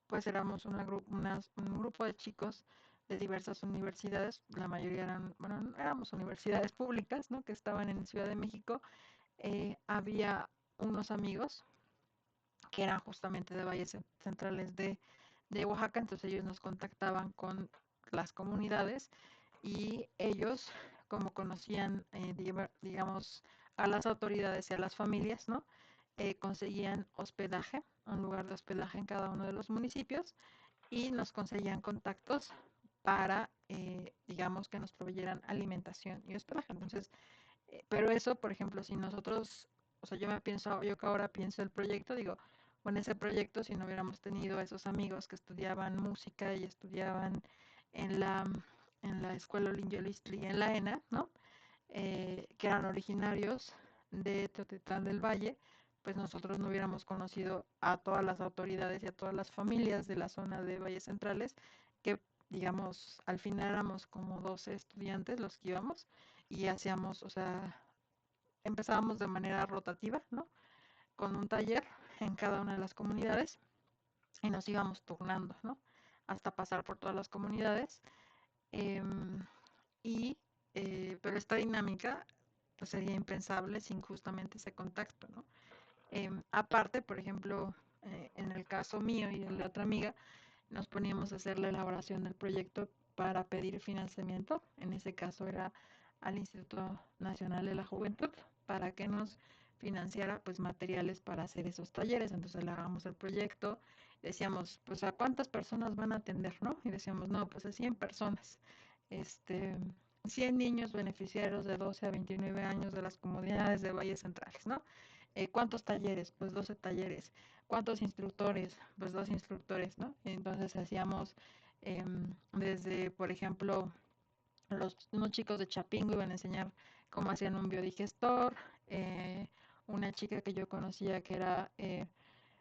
pues éramos un grupo de chicos de diversas universidades, la mayoría eran, bueno, éramos universidades públicas, ¿no? Que estaban en Ciudad de México. Había unos amigos que eran justamente de valles centrales de Oaxaca, entonces ellos nos contactaban con las comunidades y ellos, como conocían, digamos, a las autoridades y a las familias, ¿no? Conseguían hospedaje, un lugar de hospedaje en cada uno de los municipios y nos conseguían contactos para, digamos, que nos proveyeran alimentación y hospedaje. Entonces, pero eso, por ejemplo, si nosotros, o sea, yo que ahora pienso el proyecto, digo, bueno, ese proyecto, si no hubiéramos tenido a esos amigos que estudiaban música y estudiaban en la, en la Escuela Olingiolistli en la ENA, ¿no? Que eran originarios de Teotitlán del Valle, pues nosotros no hubiéramos conocido a todas las autoridades y a todas las familias de la zona de Valles Centrales, que digamos, al final éramos como 12 estudiantes los que íbamos y hacíamos, o sea, empezábamos de manera rotativa, ¿no? Con un taller en cada una de las comunidades y nos íbamos turnando, ¿no? Hasta pasar por todas las comunidades. Em, y, pero esta dinámica pues, sería impensable sin justamente ese contacto, ¿no? Aparte, por ejemplo, en el caso mío y de la otra amiga, nos poníamos a hacer la elaboración del proyecto para pedir financiamiento. En ese caso era al Instituto Nacional de la Juventud para que nos financiara pues materiales para hacer esos talleres. Entonces le hagamos el proyecto, decíamos pues a cuántas personas van a atender, ¿no? Y decíamos no, pues a 100 personas. Este, 100 niños beneficiarios de 12 a 29 años de las comunidades de Valles Centrales, ¿no? ¿Cuántos talleres? Pues 12 talleres. ¿Cuántos instructores? Pues 2 instructores, ¿no? Entonces hacíamos desde, por ejemplo, unos chicos de Chapingo iban a enseñar cómo hacían un biodigestor, una chica que yo conocía que era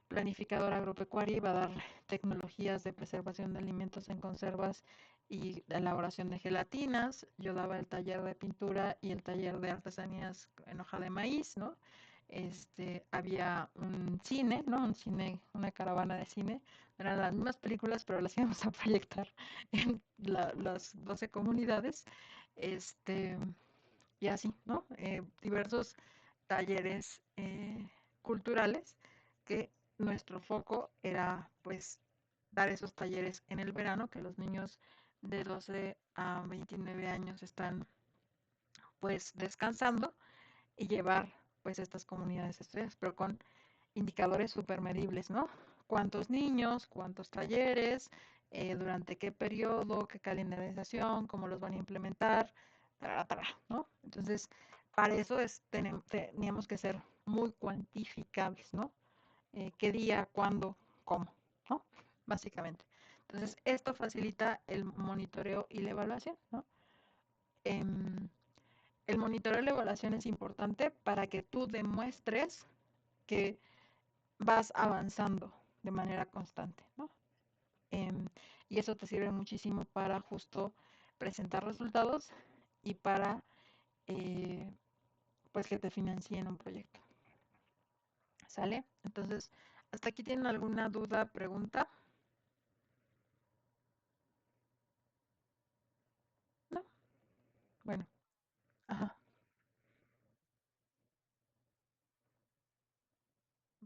planificadora agropecuaria iba a dar tecnologías de preservación de alimentos en conservas y de elaboración de gelatinas. Yo daba el taller de pintura y el taller de artesanías en hoja de maíz, ¿no? Había un cine, ¿no? Un cine, una caravana de cine. Eran las mismas películas, pero las íbamos a proyectar en las 12 comunidades. Este, y así, ¿no? Diversos talleres culturales que nuestro foco era pues dar esos talleres en el verano, que los niños de 12 a 29 años están pues descansando y llevar pues estas comunidades estudiantiles, pero con indicadores súper medibles, ¿no? ¿Cuántos niños, cuántos talleres, durante qué periodo, qué calendarización, cómo los van a implementar, ¿no? Entonces, para eso teníamos que ser muy cuantificables, ¿no? ¿Qué día, cuándo, cómo, ¿no? Básicamente. Entonces, esto facilita el monitoreo y la evaluación, ¿no? Em, el monitoreo y la evaluación es importante para que tú demuestres que vas avanzando de manera constante, ¿no? Em, y eso te sirve muchísimo para justo presentar resultados y para eh, pues que te financien un proyecto. ¿Sale? Entonces, ¿hasta aquí tienen alguna duda, pregunta? ¿No? Bueno, ajá,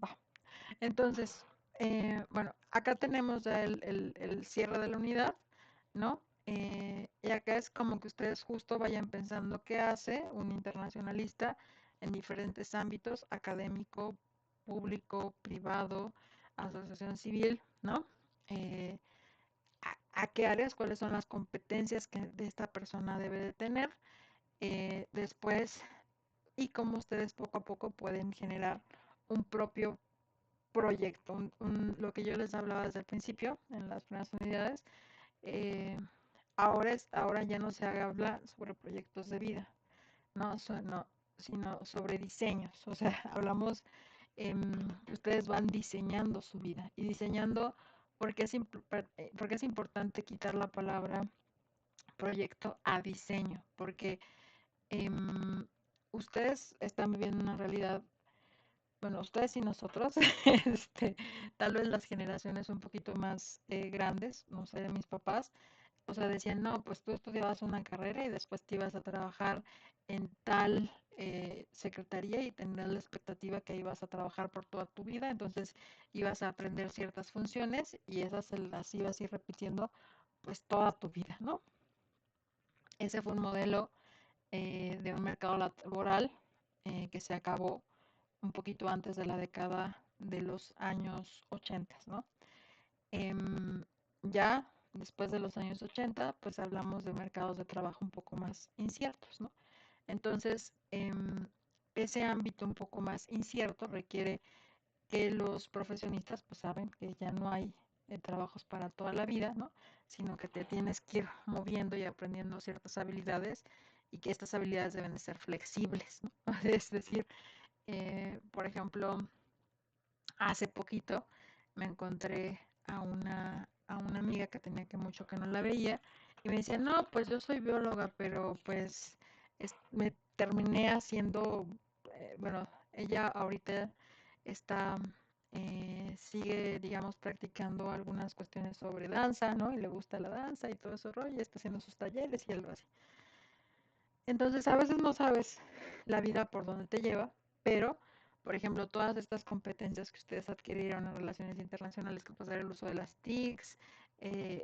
va. Entonces, bueno, acá tenemos ya el cierre de la unidad, ¿no? Y acá es como que ustedes justo vayan pensando qué hace un internacionalista en diferentes ámbitos, académico, público, privado, asociación civil, ¿no? Eh, a qué áreas, cuáles son las competencias que de esta persona debe de tener. Después, y cómo ustedes poco a poco pueden generar un propio proyecto, lo que yo les hablaba desde el principio, en las primeras unidades. eh, ahora ya no se habla sobre proyectos de vida, no, no, sino sobre diseños. O sea, hablamos, ustedes van diseñando su vida y diseñando porque es importante quitar la palabra proyecto a diseño, porque em, ustedes están viviendo una realidad, bueno, ustedes y nosotros, tal vez las generaciones un poquito más grandes, no sé, de mis papás, o sea, decían, no, pues tú estudiabas una carrera y después te ibas a trabajar en tal secretaría y tenías la expectativa que ibas a trabajar por toda tu vida, entonces ibas a aprender ciertas funciones y esas se las ibas a ir repitiendo pues toda tu vida, ¿no? Ese fue un modelo de un mercado laboral que se acabó un poquito antes de la década de los años 80, ¿no? Ya después de los años 80, pues hablamos de mercados de trabajo un poco más inciertos, ¿no? Entonces, ese ámbito un poco más incierto requiere que los profesionistas pues saben que ya no hay trabajos para toda la vida, ¿no? Sino que te tienes que ir moviendo y aprendiendo ciertas habilidades y que estas habilidades deben de ser flexibles, ¿no? Es decir, por ejemplo, hace poquito me encontré a una amiga que tenía que mucho que no la veía y me decía, no, pues yo soy bióloga, pero pues me terminé haciendo, bueno, ella ahorita está, sigue, digamos, practicando algunas cuestiones sobre danza, ¿no? Y le gusta la danza y todo eso rollo, y está haciendo sus talleres y algo así. Entonces, a veces no sabes la vida por dónde te lleva, pero, por ejemplo, todas estas competencias que ustedes adquirieron en relaciones internacionales, que puede ser el uso de las TICs,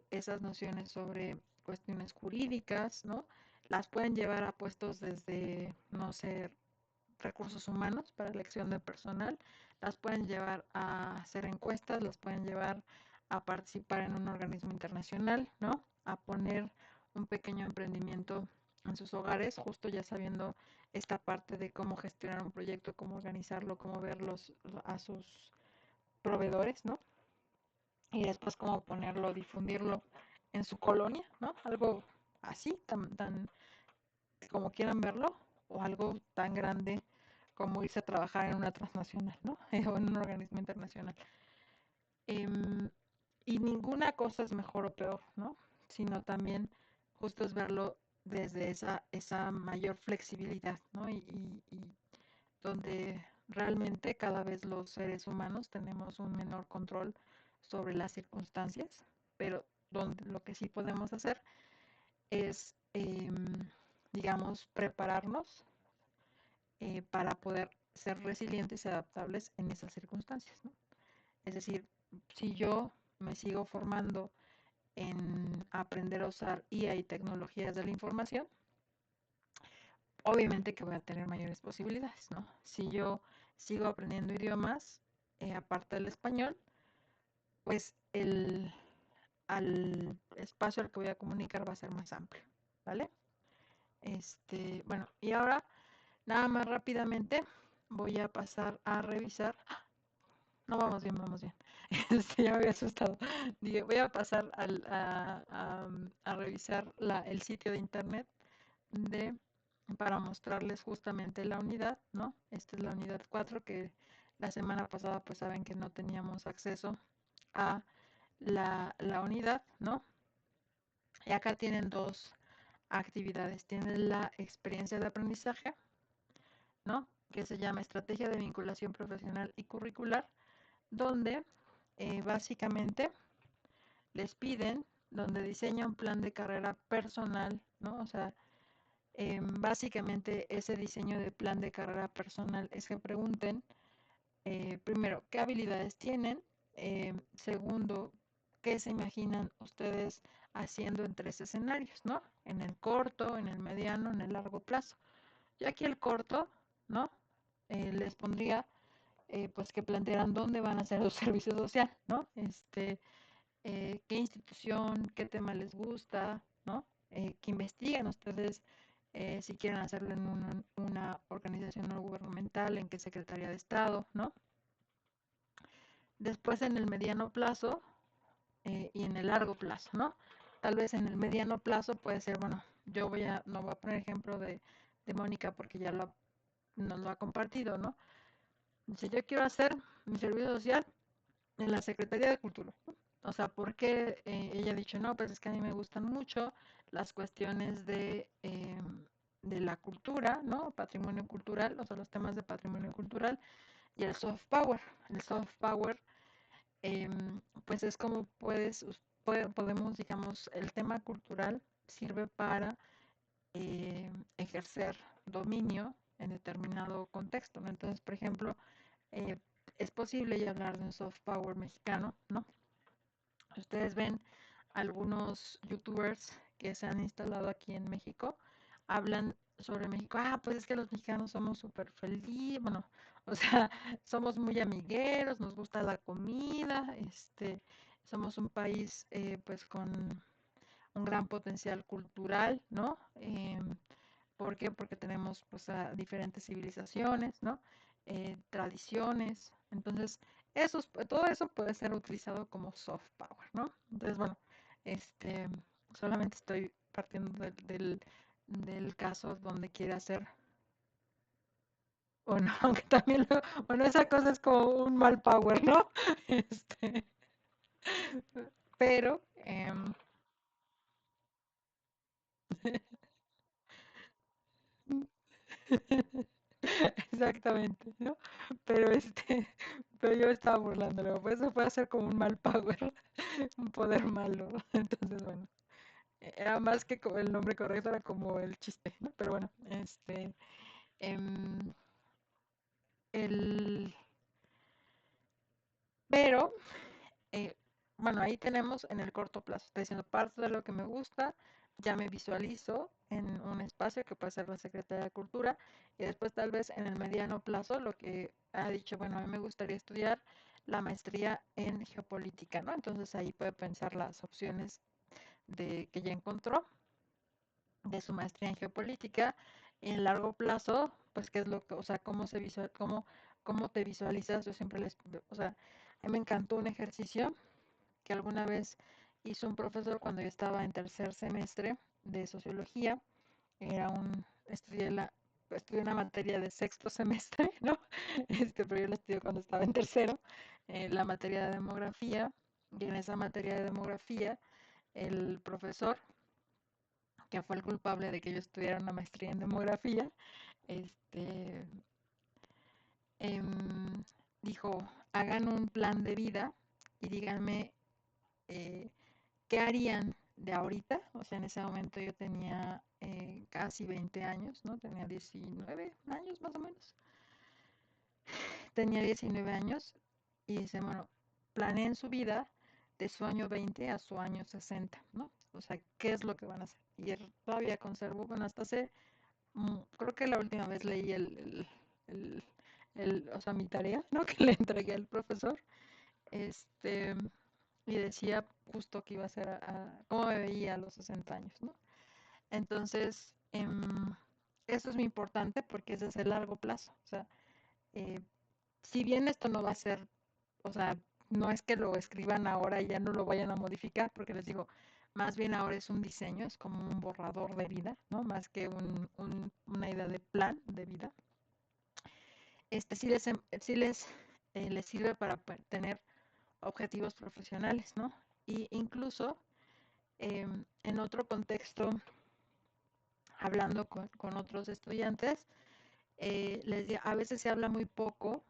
esas nociones sobre cuestiones jurídicas, ¿no? Las pueden llevar a puestos desde, no sé, recursos humanos para elección de personal, las pueden llevar a hacer encuestas, las pueden llevar a participar en un organismo internacional, ¿no? A poner un pequeño emprendimiento en sus hogares, justo ya sabiendo esta parte de cómo gestionar un proyecto, cómo organizarlo, cómo verlos a sus proveedores, ¿no? Y después cómo ponerlo, difundirlo en su colonia, ¿no? Algo así, tan como quieran verlo, o algo tan grande como irse a trabajar en una transnacional, ¿no? O en un organismo internacional. Em, y ninguna cosa es mejor o peor, ¿no? Sino también justo es verlo desde esa mayor flexibilidad, ¿no? Y donde realmente cada vez los seres humanos tenemos un menor control sobre las circunstancias, pero donde lo que sí podemos hacer es, digamos, prepararnos para poder ser resilientes y adaptables en esas circunstancias, ¿no? Es decir, si yo me sigo formando en aprender a usar IA y tecnologías de la información, obviamente que voy a tener mayores posibilidades, ¿no? Si yo sigo aprendiendo idiomas, aparte del español, pues al espacio al que voy a comunicar va a ser más amplio, ¿vale? Bueno, y ahora nada más rápidamente voy a pasar a revisar. No, vamos bien, vamos bien. Ya me había asustado. Dije, voy a pasar a revisar el sitio de internet de para mostrarles justamente la unidad, ¿no? Esta es la unidad 4 que la semana pasada pues saben que no teníamos acceso a la unidad, ¿no? Y acá tienen dos actividades. Tienen la experiencia de aprendizaje, ¿no? Que se llama Estrategia de Vinculación Profesional y Curricular, donde básicamente les piden, donde diseña un plan de carrera personal, ¿no? O sea, básicamente ese diseño de plan de carrera personal es que pregunten, primero, ¿qué habilidades tienen? Segundo, ¿qué se imaginan ustedes haciendo en tres escenarios, ¿no? En el corto, en el mediano, en el largo plazo. Yo aquí el corto, ¿no? Les pondría, pues que plantearan dónde van a hacer su servicio social, ¿no? Qué institución, qué tema les gusta, ¿no? Que investiguen ustedes si quieren hacerlo en una organización no gubernamental, en qué Secretaría de Estado, ¿no? Después en el mediano plazo y en el largo plazo, ¿no? Tal vez en el mediano plazo puede ser, bueno, no voy a poner ejemplo de Mónica porque ya nos lo ha compartido, ¿no? Si yo quiero hacer mi servicio social en la Secretaría de Cultura, ¿no? O sea, porque ella ha dicho, no, pues es que a mí me gustan mucho las cuestiones de la cultura, ¿no? Patrimonio cultural, o sea, los temas de patrimonio cultural y el soft power. El soft power, pues es como podemos, digamos, el tema cultural sirve para ejercer dominio en determinado contexto, ¿no? Entonces, por ejemplo, eh, es posible ya hablar de un soft power mexicano, ¿no? Ustedes ven algunos youtubers que se han instalado aquí en México, hablan sobre México, pues es que los mexicanos somos súper felices, bueno, o sea, somos muy amigueros, nos gusta la comida, somos un país pues con un gran potencial cultural, ¿no? ¿Por qué? Porque tenemos pues a diferentes civilizaciones, ¿no? Tradiciones. Entonces, todo eso puede ser utilizado como soft power, ¿no? Entonces, bueno, este, solamente estoy partiendo del caso donde quiere hacer, o no, aunque también, bueno, esa cosa es como un mal power, ¿no? Este, pero, exactamente, ¿no? Pero pero yo estaba burlándolo, pues eso puede ser como un mal power, un poder malo. Entonces, bueno, era más que como el nombre correcto, era como el chiste, ¿no? Pero bueno, em, el, pero eh, bueno, ahí tenemos en el corto plazo, estoy diciendo parte de lo que me gusta, ya me visualizo en un espacio que puede ser la Secretaría de Cultura, y después tal vez en el mediano plazo lo que ha dicho, bueno, a mí me gustaría estudiar la maestría en geopolítica, ¿no? Entonces ahí puede pensar las opciones de que ya encontró de su maestría en geopolítica. En largo plazo, pues qué es lo que, o sea, cómo te visualizas, yo siempre o sea, a mí me encantó un ejercicio que alguna vez hizo un profesor cuando yo estaba en tercer semestre de sociología. Estudié una materia de sexto semestre, ¿no? Pero yo la estudié cuando estaba en tercero, la materia de demografía, y en esa materia de demografía, el profesor, que fue el culpable de que yo estudiara una maestría en demografía, este, em, dijo, hagan un plan de vida y díganme eh, ¿qué harían de ahorita? O sea, en ese momento yo tenía casi 20 años, ¿no? Tenía 19 años más o menos. Tenía 19 años y dice, bueno, planeen su vida de su año 20 a su año 60, ¿no? O sea, ¿qué es lo que van a hacer? Y él todavía conservo, bueno, creo que la última vez leí el, o sea, mi tarea, ¿no? Que le entregué al profesor, este, y decía justo que iba a ser cómo me veía a los 60 años, ¿no? Entonces, eso es muy importante porque ese es el largo plazo. O sea, si bien esto no va a ser, o sea, no es que lo escriban ahora y ya no lo vayan a modificar, porque les digo, más bien ahora es un diseño, es como un borrador de vida, ¿no? Más que una idea de plan de vida. Sí les sirve para tener objetivos profesionales, ¿no? Y incluso en otro contexto, hablando con otros estudiantes, a veces se habla muy poco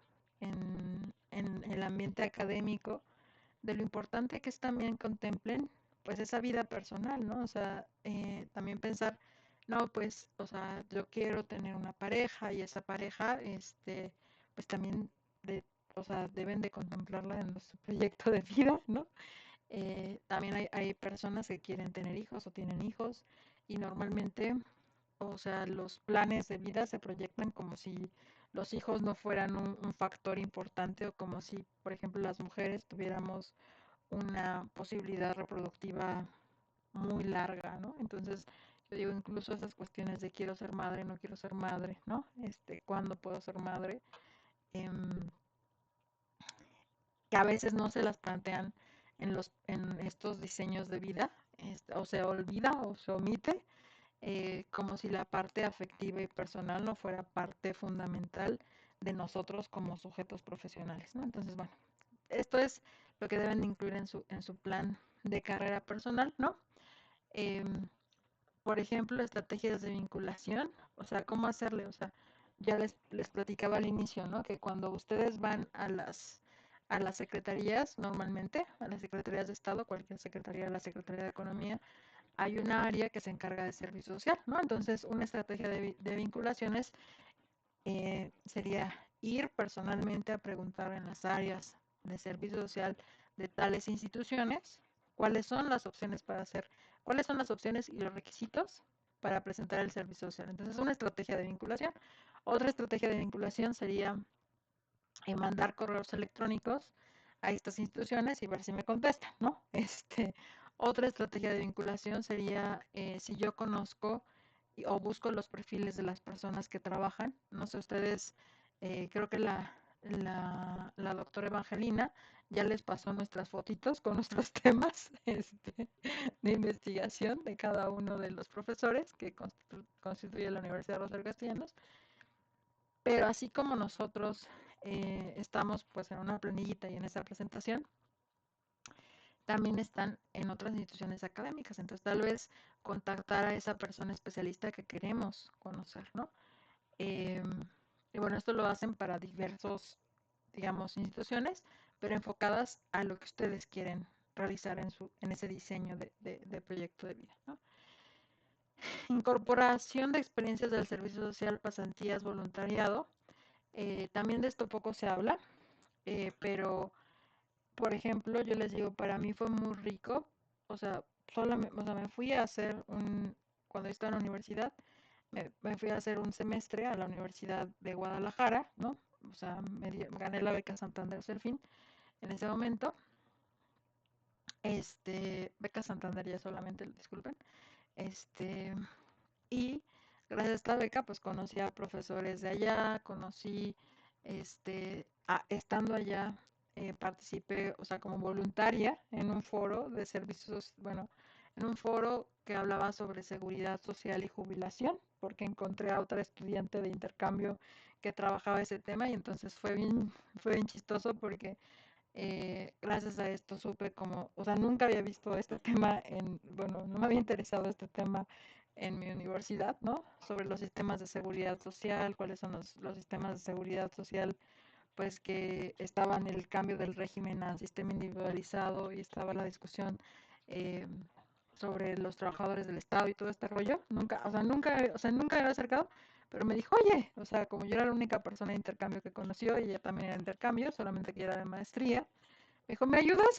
en el ambiente académico de lo importante que es también contemplen pues esa vida personal, ¿no? O sea, también pensar, no, pues, o sea, yo quiero tener una pareja y esa pareja, pues también, de, o sea, deben de contemplarla en su proyecto de vida, ¿no? También hay personas que quieren tener hijos o tienen hijos y normalmente, o sea, los planes de vida se proyectan como si los hijos no fueran un factor importante o como si, por ejemplo, las mujeres tuviéramos una posibilidad reproductiva muy larga, ¿no? Entonces, yo digo, incluso esas cuestiones de quiero ser madre, no quiero ser madre, ¿no? ¿Cuándo puedo ser madre? Em, que a veces no se las plantean en estos diseños de vida, o se olvida o se omite, como si la parte afectiva y personal no fuera parte fundamental de nosotros como sujetos profesionales, ¿no? Entonces, bueno, esto es lo que deben de incluir en su plan de carrera personal, ¿no? Em, por ejemplo, estrategias de vinculación, o sea, cómo hacerle, o sea, ya les platicaba al inicio, ¿no? Que cuando ustedes van a las secretarías, normalmente, a las secretarías de Estado, cualquier secretaría, la Secretaría de Economía, hay una área que se encarga de servicio social, ¿no? Entonces, una estrategia de vinculaciones sería ir personalmente a preguntar en las áreas de servicio social de tales instituciones cuáles son las opciones para hacer, cuáles son las opciones y los requisitos para presentar el servicio social. Entonces, una estrategia de vinculación. Otra estrategia de vinculación sería mandar correos electrónicos a estas instituciones y ver si me contestan, ¿no? Otra estrategia de vinculación sería si yo conozco o busco los perfiles de las personas que trabajan. No sé, ustedes, creo que la doctora Evangelina ya les pasó nuestras fotitos con nuestros temas de investigación de cada uno de los profesores que constituye la Universidad Rosario Castellanos. Pero así como nosotros estamos pues en una planillita y en esa presentación, también están en otras instituciones académicas. Entonces tal vez contactar a esa persona especialista que queremos conocer, ¿no? Eh, y bueno, esto lo hacen para diversos, digamos, instituciones, pero enfocadas a lo que ustedes quieren realizar en ese diseño de proyecto de vida, ¿no? Incorporación de experiencias del servicio social, pasantías, voluntariado. También de esto poco se habla, pero, por ejemplo, yo les digo, para mí fue muy rico, o sea, o sea, me fui a hacer cuando estaba en la universidad, me fui a hacer un semestre a la Universidad de Guadalajara, ¿no? O sea, gané la beca Santander Serfín en ese momento, beca Santander ya solamente, disculpen, este, y gracias a esta beca, pues conocí a profesores de allá, estando allá, participé, o sea, como voluntaria en un foro de servicios, bueno, en un foro que hablaba sobre seguridad social y jubilación, porque encontré a otra estudiante de intercambio que trabajaba ese tema y entonces fue bien chistoso porque gracias a esto supe como, o sea, nunca había visto este tema bueno, no me había interesado este tema en mi universidad, ¿no? Sobre los sistemas de seguridad social, cuáles son los sistemas de seguridad social, pues que estaban el cambio del régimen al sistema individualizado y estaba la discusión eh, sobre los trabajadores del Estado y todo este rollo. Nunca me había acercado, pero me dijo, oye, o sea, como yo era la única persona de intercambio que conoció y ella también era de intercambio, solamente que era de maestría, me dijo, ¿me ayudas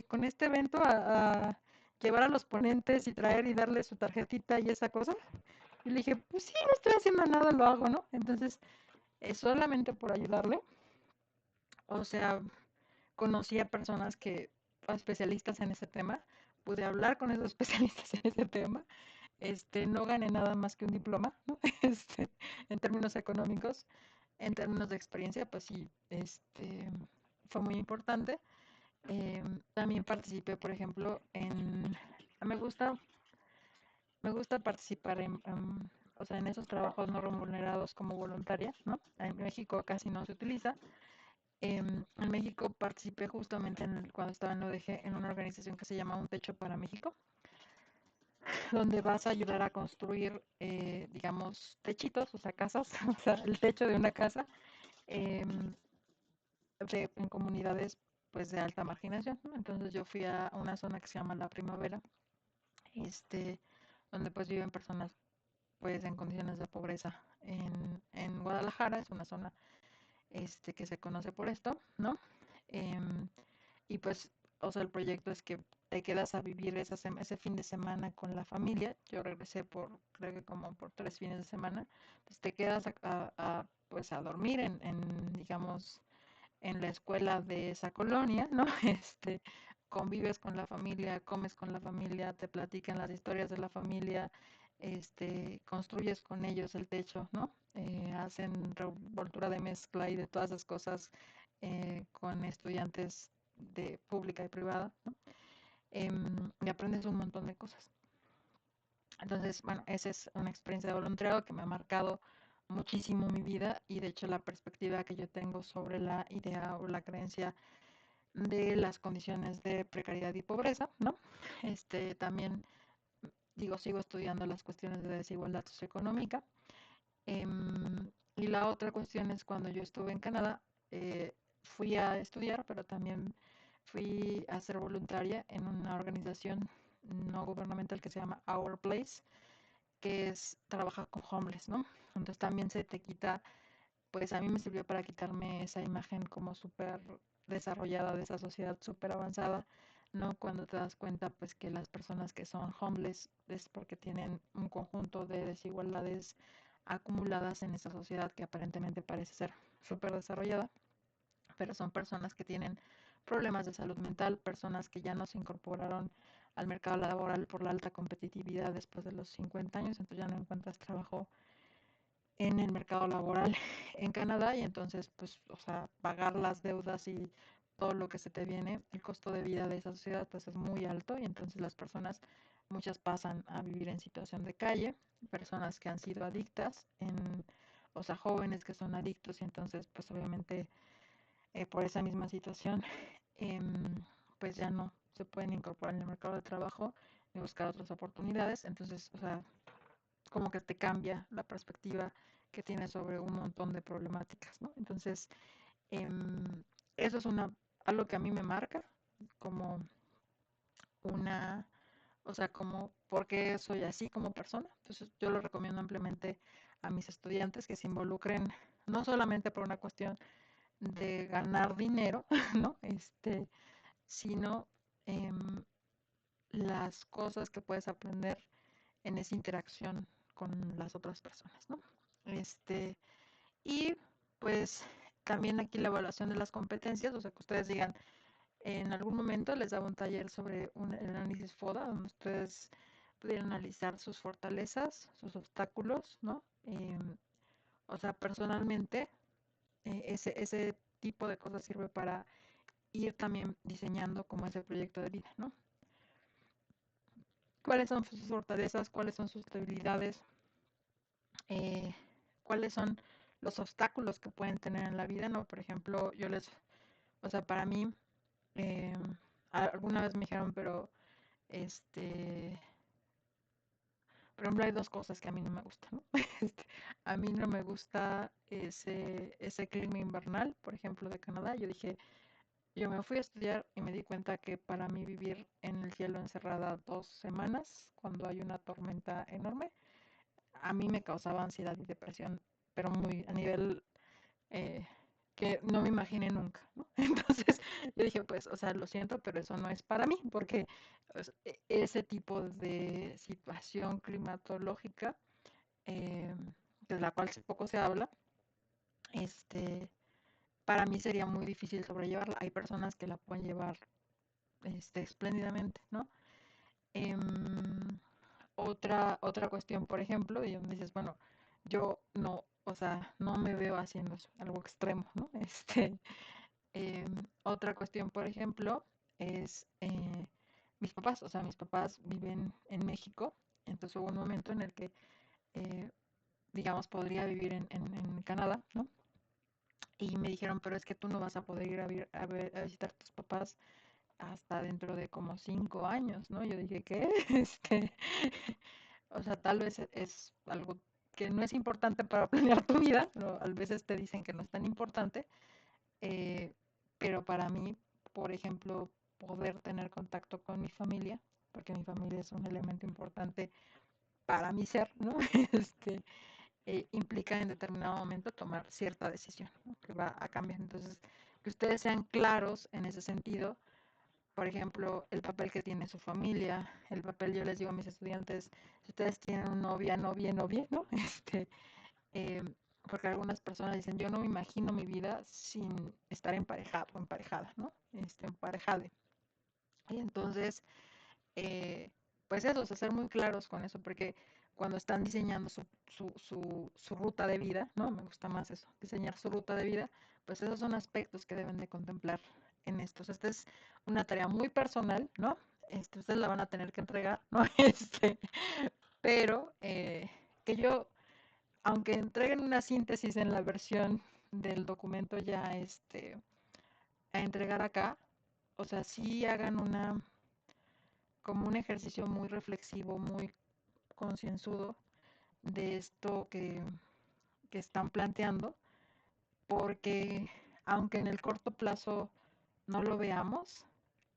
con este evento a llevar a los ponentes y traer y darle su tarjetita y esa cosa? Y le dije, pues sí, no estoy haciendo nada, lo hago, ¿no? Entonces, solamente por ayudarle, o sea, conocí a personas especialistas en ese tema, pude hablar con esos especialistas en ese tema, no gané nada más que un diploma, ¿no? En términos económicos, en términos de experiencia, pues sí, fue muy importante. También participé, por ejemplo, me gusta, me gusta participar o sea, en esos trabajos no remunerados como voluntaria, ¿no? En México casi no se utiliza. En México participé justamente cuando estaba en ODG en una organización que se llama Un Techo para México, donde vas a ayudar a construir, digamos, techitos, o sea, casas, o sea, el techo de una casa em, en comunidades pues de alta marginación, ¿no? Entonces yo fui a una zona que se llama La Primavera, este, donde pues viven personas pues en condiciones de pobreza en Guadalajara, es una zona que se conoce por esto, ¿no? Em, y pues, o sea, el proyecto es que te quedas a vivir ese fin de semana con la familia. Yo regresé creo que como por 3 fines de semana. Entonces te quedas pues a dormir digamos, en la escuela de esa colonia, ¿no? Convives con la familia, comes con la familia, te platican las historias de la familia, construyes con ellos el techo, ¿no? Hacen revoltura de mezcla y de todas esas cosas con estudiantes de pública y privada, ¿no? Y aprendes un montón de cosas. Entonces, bueno, esa es una experiencia de voluntariado que me ha marcado muchísimo mi vida y de hecho la perspectiva que yo tengo sobre la idea o la creencia de las condiciones de precariedad y pobreza, ¿no? También, digo, sigo estudiando las cuestiones de desigualdad socioeconómica. Y la otra cuestión es cuando yo estuve en Canadá, fui a estudiar, pero también fui a ser voluntaria en una organización no gubernamental que se llama Our Place, que trabaja con homeless, ¿no? Entonces también se te quita, pues a mí me sirvió para quitarme esa imagen como súper desarrollada de esa sociedad súper avanzada, ¿no? Cuando te das cuenta, pues que las personas que son homeless es porque tienen un conjunto de desigualdades acumuladas en esa sociedad que aparentemente parece ser súper desarrollada, pero son personas que tienen problemas de salud mental, personas que ya no se incorporaron al mercado laboral por la alta competitividad después de los 50 años, entonces ya no encuentras trabajo en el mercado laboral en Canadá y entonces, pues, o sea, pagar las deudas y todo lo que se te viene, el costo de vida de esa sociedad, pues es muy alto y entonces las personas, muchas pasan a vivir en situación de calle, personas que han sido adictas, o sea, jóvenes que son adictos y entonces, pues obviamente por esa misma situación, pues ya no se pueden incorporar en el mercado de trabajo y buscar otras oportunidades, entonces, o sea, como que te cambia la perspectiva que tienes sobre un montón de problemáticas, ¿no? Entonces, em, eso es algo que a mí me marca como una, o sea, como por qué soy así como persona. Entonces, yo lo recomiendo ampliamente a mis estudiantes que se involucren no solamente por una cuestión de ganar dinero, ¿no? Sino em, las cosas que puedes aprender en esa interacción con las otras personas, ¿no? Este, y pues también aquí la evaluación de las competencias, o sea, que ustedes digan, en algún momento les daba un taller sobre el análisis FODA, donde ustedes pudieran analizar sus fortalezas, sus obstáculos, ¿no? O sea, personalmente, ese tipo de cosas sirve para ir también diseñando como ese proyecto de vida, ¿no? ¿Cuáles son sus fortalezas? ¿Cuáles son sus debilidades? eh, ¿Cuáles son los obstáculos que pueden tener en la vida? ¿No? Por ejemplo, o sea, para mí, eh, alguna vez me dijeron, pero, este, por ejemplo, hay dos cosas que a mí no me gustan, ¿no? A mí no me gusta ese clima invernal, por ejemplo, de Canadá. Yo me fui a estudiar y me di cuenta que para mí vivir en el cielo encerrada 2 semanas, cuando hay una tormenta enorme, a mí me causaba ansiedad y depresión, pero muy a nivel eh, que no me imaginé nunca, ¿no? Entonces yo dije, pues, o sea, lo siento, pero eso no es para mí, porque pues, ese tipo de situación climatológica, eh, de la cual poco se habla, este, para mí sería muy difícil sobrellevarla. Hay personas que la pueden llevar espléndidamente, ¿no? Em, otra cuestión, por ejemplo, y donde dices, bueno, yo no, o sea, no me veo haciendo eso, algo extremo, ¿no? Otra cuestión, por ejemplo, es mis papás. O sea, mis papás viven en México, entonces hubo un momento en el que, eh, digamos, podría vivir en Canadá, ¿no? Y me dijeron, pero es que tú no vas a poder ir a visitar a tus papás hasta dentro de como 5 años, ¿no? Yo dije, ¿qué? O sea, tal vez es algo que no es importante para planear tu vida, ¿no? A veces te dicen que no es tan importante, eh, pero para mí, por ejemplo, poder tener contacto con mi familia, porque mi familia es un elemento importante para mi ser, ¿no? Este, implica en determinado momento tomar cierta decisión, ¿no? Que va a cambiar. Entonces, que ustedes sean claros en ese sentido. Por ejemplo, el papel que tiene su familia, el papel, yo les digo a mis estudiantes, si ustedes tienen un novia, novia, novia, ¿no? Eh, porque algunas personas dicen, yo no me imagino mi vida sin estar emparejado o emparejada, ¿no? Emparejade. Y entonces, eh, pues eso, o sea, ser muy claros con eso, porque cuando están diseñando su ruta de vida, ¿no? Me gusta más eso, diseñar su ruta de vida, pues esos son aspectos que deben de contemplar en estos. Esta es una tarea muy personal, ¿no? Ustedes la van a tener que entregar, ¿no? Pero que yo, aunque entreguen una síntesis en la versión del documento ya a entregar acá, o sea, sí hagan como un ejercicio muy reflexivo, muy concienzudo de esto que están planteando, porque aunque en el corto plazo no lo veamos,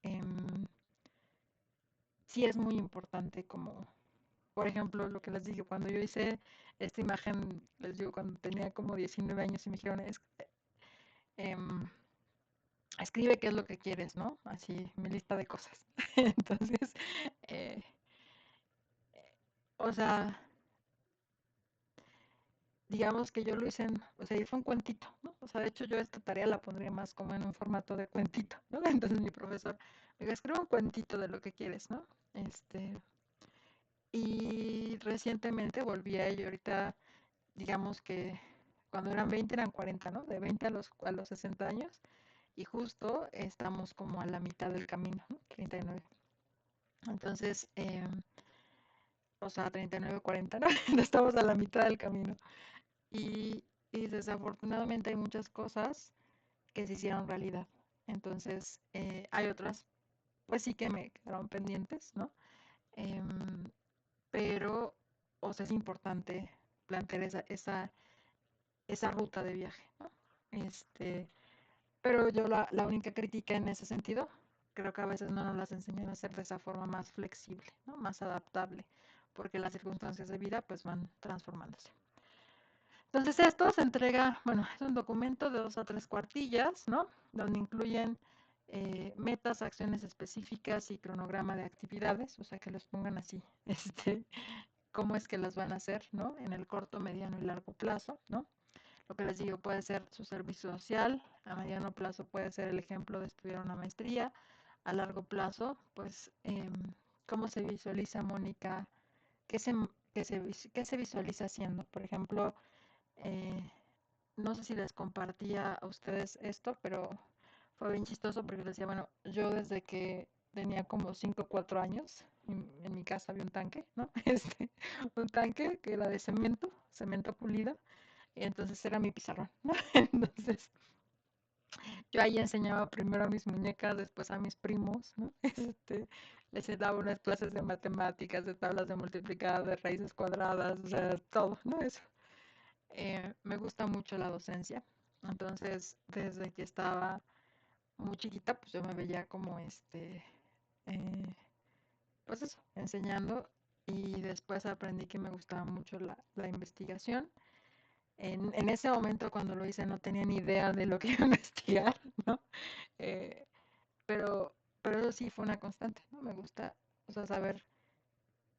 em, sí es muy importante como, por ejemplo, lo que les dije, cuando yo hice esta imagen, les digo, cuando tenía como 19 años y me dijeron, em, escribe qué es lo que quieres, ¿no? Así, mi lista de cosas. Entonces, eh, o sea, digamos que yo lo hice o sea, fue un cuentito, ¿no? O sea, de hecho yo esta tarea la pondría más como en un formato de cuentito, ¿no? Entonces mi profesor me dijo, escribe un cuentito de lo que quieres, ¿no? Y recientemente volví a ello, ahorita digamos que cuando eran 20 eran 40, ¿no? De 20 a los 60 años, y justo estamos como a la mitad del camino, ¿no? 39. Entonces, o sea, 39, 40, ¿no? Estamos a la mitad del camino. Y desafortunadamente hay muchas cosas que se hicieron realidad. Entonces, hay otras, pues sí que me quedaron pendientes, ¿no? Em, pero, o sea, es importante plantear esa ruta de viaje, ¿no? Pero yo la única crítica en ese sentido, creo que a veces no nos las enseñan a hacer de esa forma más flexible, ¿no? Más adaptable, porque las circunstancias de vida pues van transformándose. Entonces esto se entrega, bueno, es un documento de 2 a 3 cuartillas, ¿no? Donde incluyen metas, acciones específicas y cronograma de actividades, o sea, que los pongan así, cómo es que las van a hacer, ¿no? En el corto, mediano y largo plazo, ¿no? Lo que les digo puede ser su servicio social, a mediano plazo puede ser el ejemplo de estudiar una maestría, a largo plazo, pues, cómo se visualiza Mónica, qué se, qué se visualiza haciendo. Por ejemplo, eh, no sé si les compartía a ustedes esto, pero fue bien chistoso porque les decía, bueno, yo desde que tenía como 5 o 4 años, en mi casa había un tanque, ¿no? Un tanque que era de cemento, cemento pulido, y entonces era mi pizarrón, ¿no? Entonces yo ahí enseñaba primero a mis muñecas, después a mis primos, ¿no? Les daba unas clases de matemáticas, de tablas de multiplicar, de raíces cuadradas, o sea, todo, ¿no? Eso. Me gusta mucho la docencia. Entonces, desde que estaba muy chiquita, pues yo me veía como eh, pues eso, enseñando, y después aprendí que me gustaba mucho la investigación. En ese momento cuando lo hice no tenía ni idea de lo que iba a investigar, ¿no? Eh, pero eso sí fue una constante, ¿no? Me gusta, o sea, saber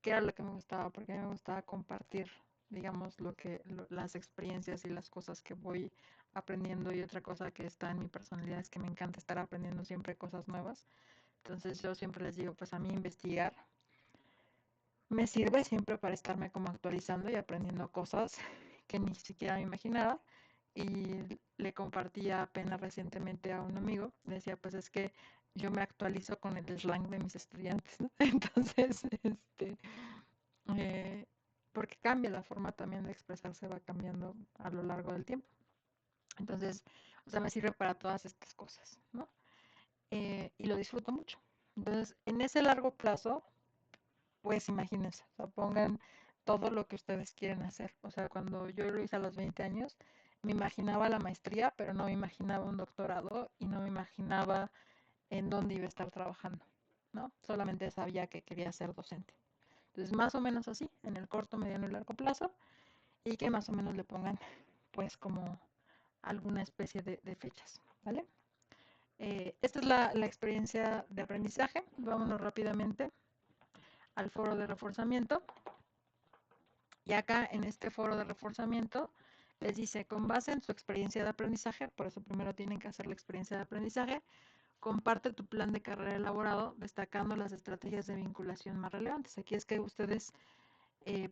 qué era lo que me gustaba, porque a mí me gustaba compartir, digamos, las experiencias y las cosas que voy aprendiendo, y otra cosa que está en mi personalidad es que me encanta estar aprendiendo siempre cosas nuevas. Entonces yo siempre les digo, pues a mí investigar me sirve siempre para estarme como actualizando y aprendiendo cosas que ni siquiera me imaginaba. Y le compartía apenas recientemente a un amigo, le decía, pues es que yo me actualizo con el slang de mis estudiantes, ¿no? Entonces, eh, porque cambia la forma también de expresarse, va cambiando a lo largo del tiempo. Entonces, o sea, me sirve para todas estas cosas, ¿no? Y lo disfruto mucho. Entonces, en ese largo plazo, pues imagínense, o sea, pongan todo lo que ustedes quieren hacer. O sea, cuando yo lo hice a los 20 años, me imaginaba la maestría, pero no me imaginaba un doctorado y no me imaginaba en dónde iba a estar trabajando, ¿no? Solamente sabía que quería ser docente. Entonces, más o menos así, en el corto, mediano y largo plazo, y que más o menos le pongan, pues, como alguna especie de fechas, ¿vale? Esta es la experiencia de aprendizaje. Vámonos rápidamente al foro de reforzamiento. Y acá en este foro de reforzamiento les dice, con base en su experiencia de aprendizaje, por eso primero tienen que hacer la experiencia de aprendizaje, comparte tu plan de carrera elaborado, destacando las estrategias de vinculación más relevantes. Aquí es que ustedes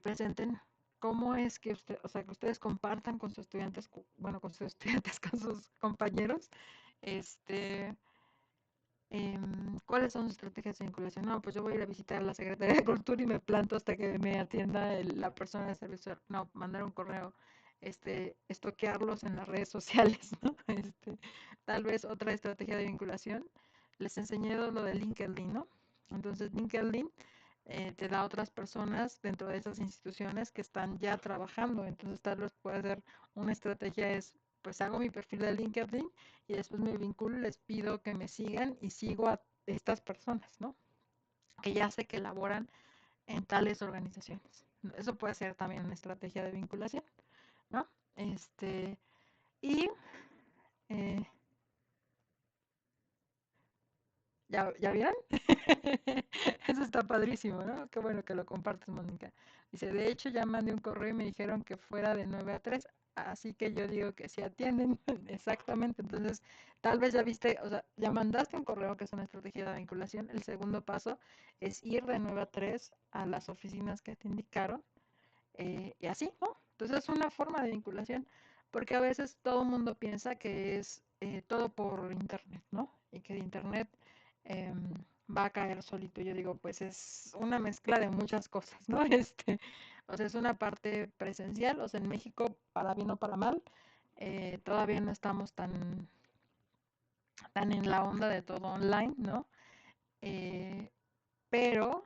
presenten cómo es que usted, o sea, que ustedes compartan con sus estudiantes, bueno, con sus estudiantes, con sus compañeros, este, ¿cuáles son sus estrategias de vinculación? No, pues yo voy a ir a visitar la Secretaría de Cultura y me planto hasta que me atienda la persona de servicio. No, mandar un correo, estoquearlos en las redes sociales, ¿no? Tal vez otra estrategia de vinculación. Les enseñé lo de LinkedIn, ¿no? Entonces, LinkedIn te da a otras personas dentro de esas instituciones que están ya trabajando. Entonces, tal vez puede ser una estrategia es, pues hago mi perfil de LinkedIn y después me vinculo, les pido que me sigan y sigo a estas personas, ¿no? Que ya sé que laboran en tales organizaciones. Eso puede ser también una estrategia de vinculación, ¿no? Este, y eh, ¿ya vieron? Eso está padrísimo, ¿no? Qué bueno que lo compartes, Mónica. Dice, de hecho ya mandé un correo y me dijeron que fuera de 9 a 3, así que yo digo que sí atienden. Exactamente, entonces tal vez ya viste, o sea, ya mandaste un correo que es una estrategia de vinculación. El segundo paso es ir de 9 a 3 a las oficinas que te indicaron y así, ¿no? Entonces es una forma de vinculación, porque a veces todo el mundo piensa que es todo por internet, ¿no? Y que de internet va a caer solito. Yo digo, pues es una mezcla de muchas cosas, ¿no? O sea, es una parte presencial, o sea, en México, para bien o para mal, todavía no estamos tan en la onda de todo online, ¿no? Eh, pero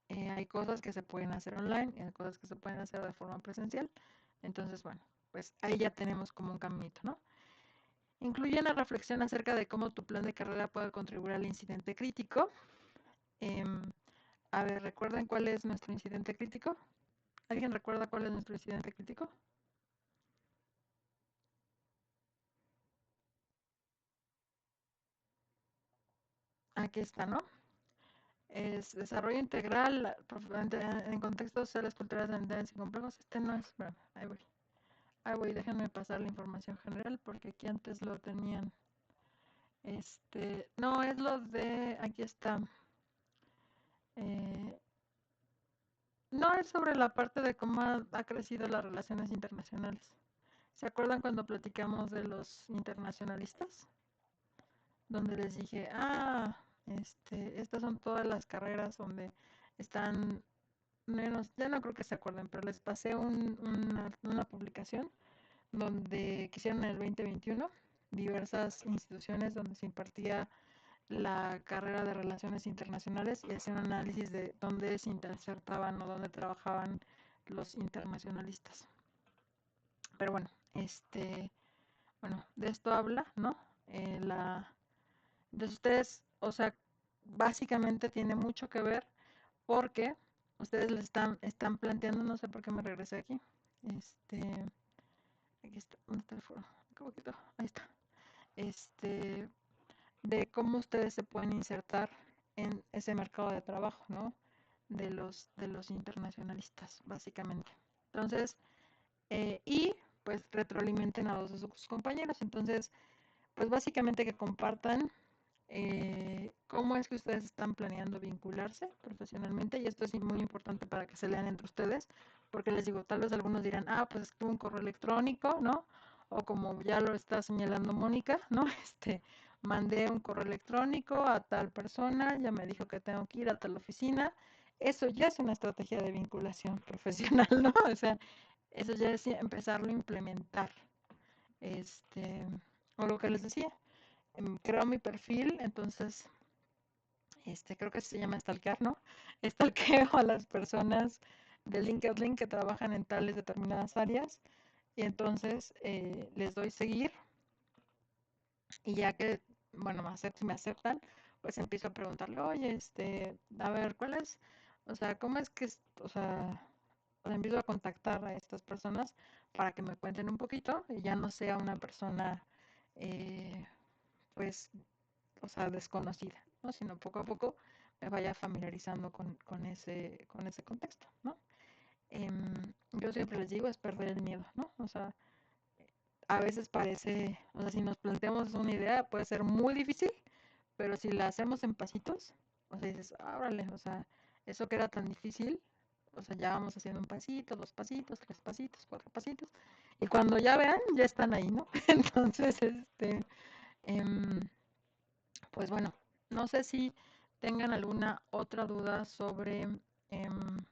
hay cosas que se pueden hacer online y hay cosas que se pueden hacer de forma presencial. Entonces, bueno, pues ahí ya tenemos como un caminito, ¿no? Incluye una reflexión acerca de cómo tu plan de carrera puede contribuir al incidente crítico. Em, a ver, ¿recuerdan cuál es nuestro incidente crítico? ¿Alguien recuerda cuál es nuestro incidente crítico? Aquí está, ¿no? Es desarrollo integral en contextos sociales, culturales, sanitarios y complejos. Este no es, bueno, ahí voy, déjenme pasar la información general porque aquí antes lo tenían. No, es lo de, aquí está. Eh, no es sobre la parte de cómo ha crecido las relaciones internacionales. ¿Se acuerdan cuando platicamos de los internacionalistas? Donde les dije, estas son todas las carreras donde están menos, ya no creo que se acuerden, pero les pasé una publicación donde quisieron en el 2021 diversas instituciones donde se impartía la carrera de Relaciones Internacionales y hacían un análisis de dónde se insertaban o dónde trabajaban los internacionalistas. Pero bueno, bueno, de esto habla, ¿no? De ustedes, o sea, básicamente tiene mucho que ver porque ustedes les están planteando, no sé por qué me regresé aquí. Este, aquí está, ¿dónde está el foro? Un poquito, ahí está. Este, de cómo ustedes se pueden insertar en ese mercado de trabajo, ¿no? De los internacionalistas, básicamente. Entonces, y pues retroalimenten a los de sus compañeros. Entonces, pues básicamente que compartan cómo es que ustedes están planeando vincularse profesionalmente y esto es muy importante para que se lean entre ustedes, porque les digo, tal vez algunos dirán, pues escribo un correo electrónico, ¿no? O como ya lo está señalando Mónica, ¿no? mandé un correo electrónico a tal persona, ya me dijo que tengo que ir a tal oficina. Eso ya es una estrategia de vinculación profesional, ¿no? O sea, eso ya es empezarlo a implementar. Este, o lo que les decía, creo mi perfil, entonces, creo que se llama stalkear, ¿no? Stalkeo a las personas de LinkedIn que trabajan en tales determinadas áreas y entonces les doy seguir y ya que, bueno, si me aceptan, pues empiezo a preguntarle, oye, a ver, ¿cuál es? O sea, ¿cómo es que, o sea, empiezo a contactar a estas personas para que me cuenten un poquito y ya no sea una persona, eh, pues, o sea, desconocida, ¿no? Sino poco a poco me vaya familiarizando con ese contexto, ¿no? Yo siempre les digo, es perder el miedo, ¿no? O sea, a veces parece, o sea, si nos planteamos una idea puede ser muy difícil, pero si la hacemos en pasitos, o sea, dices, ah, órale, o sea, eso que era tan difícil, o sea, ya vamos haciendo un pasito, dos pasitos, tres pasitos, cuatro pasitos, y cuando ya vean, ya están ahí, ¿no? Entonces, em, pues bueno, no sé si tengan alguna otra duda em,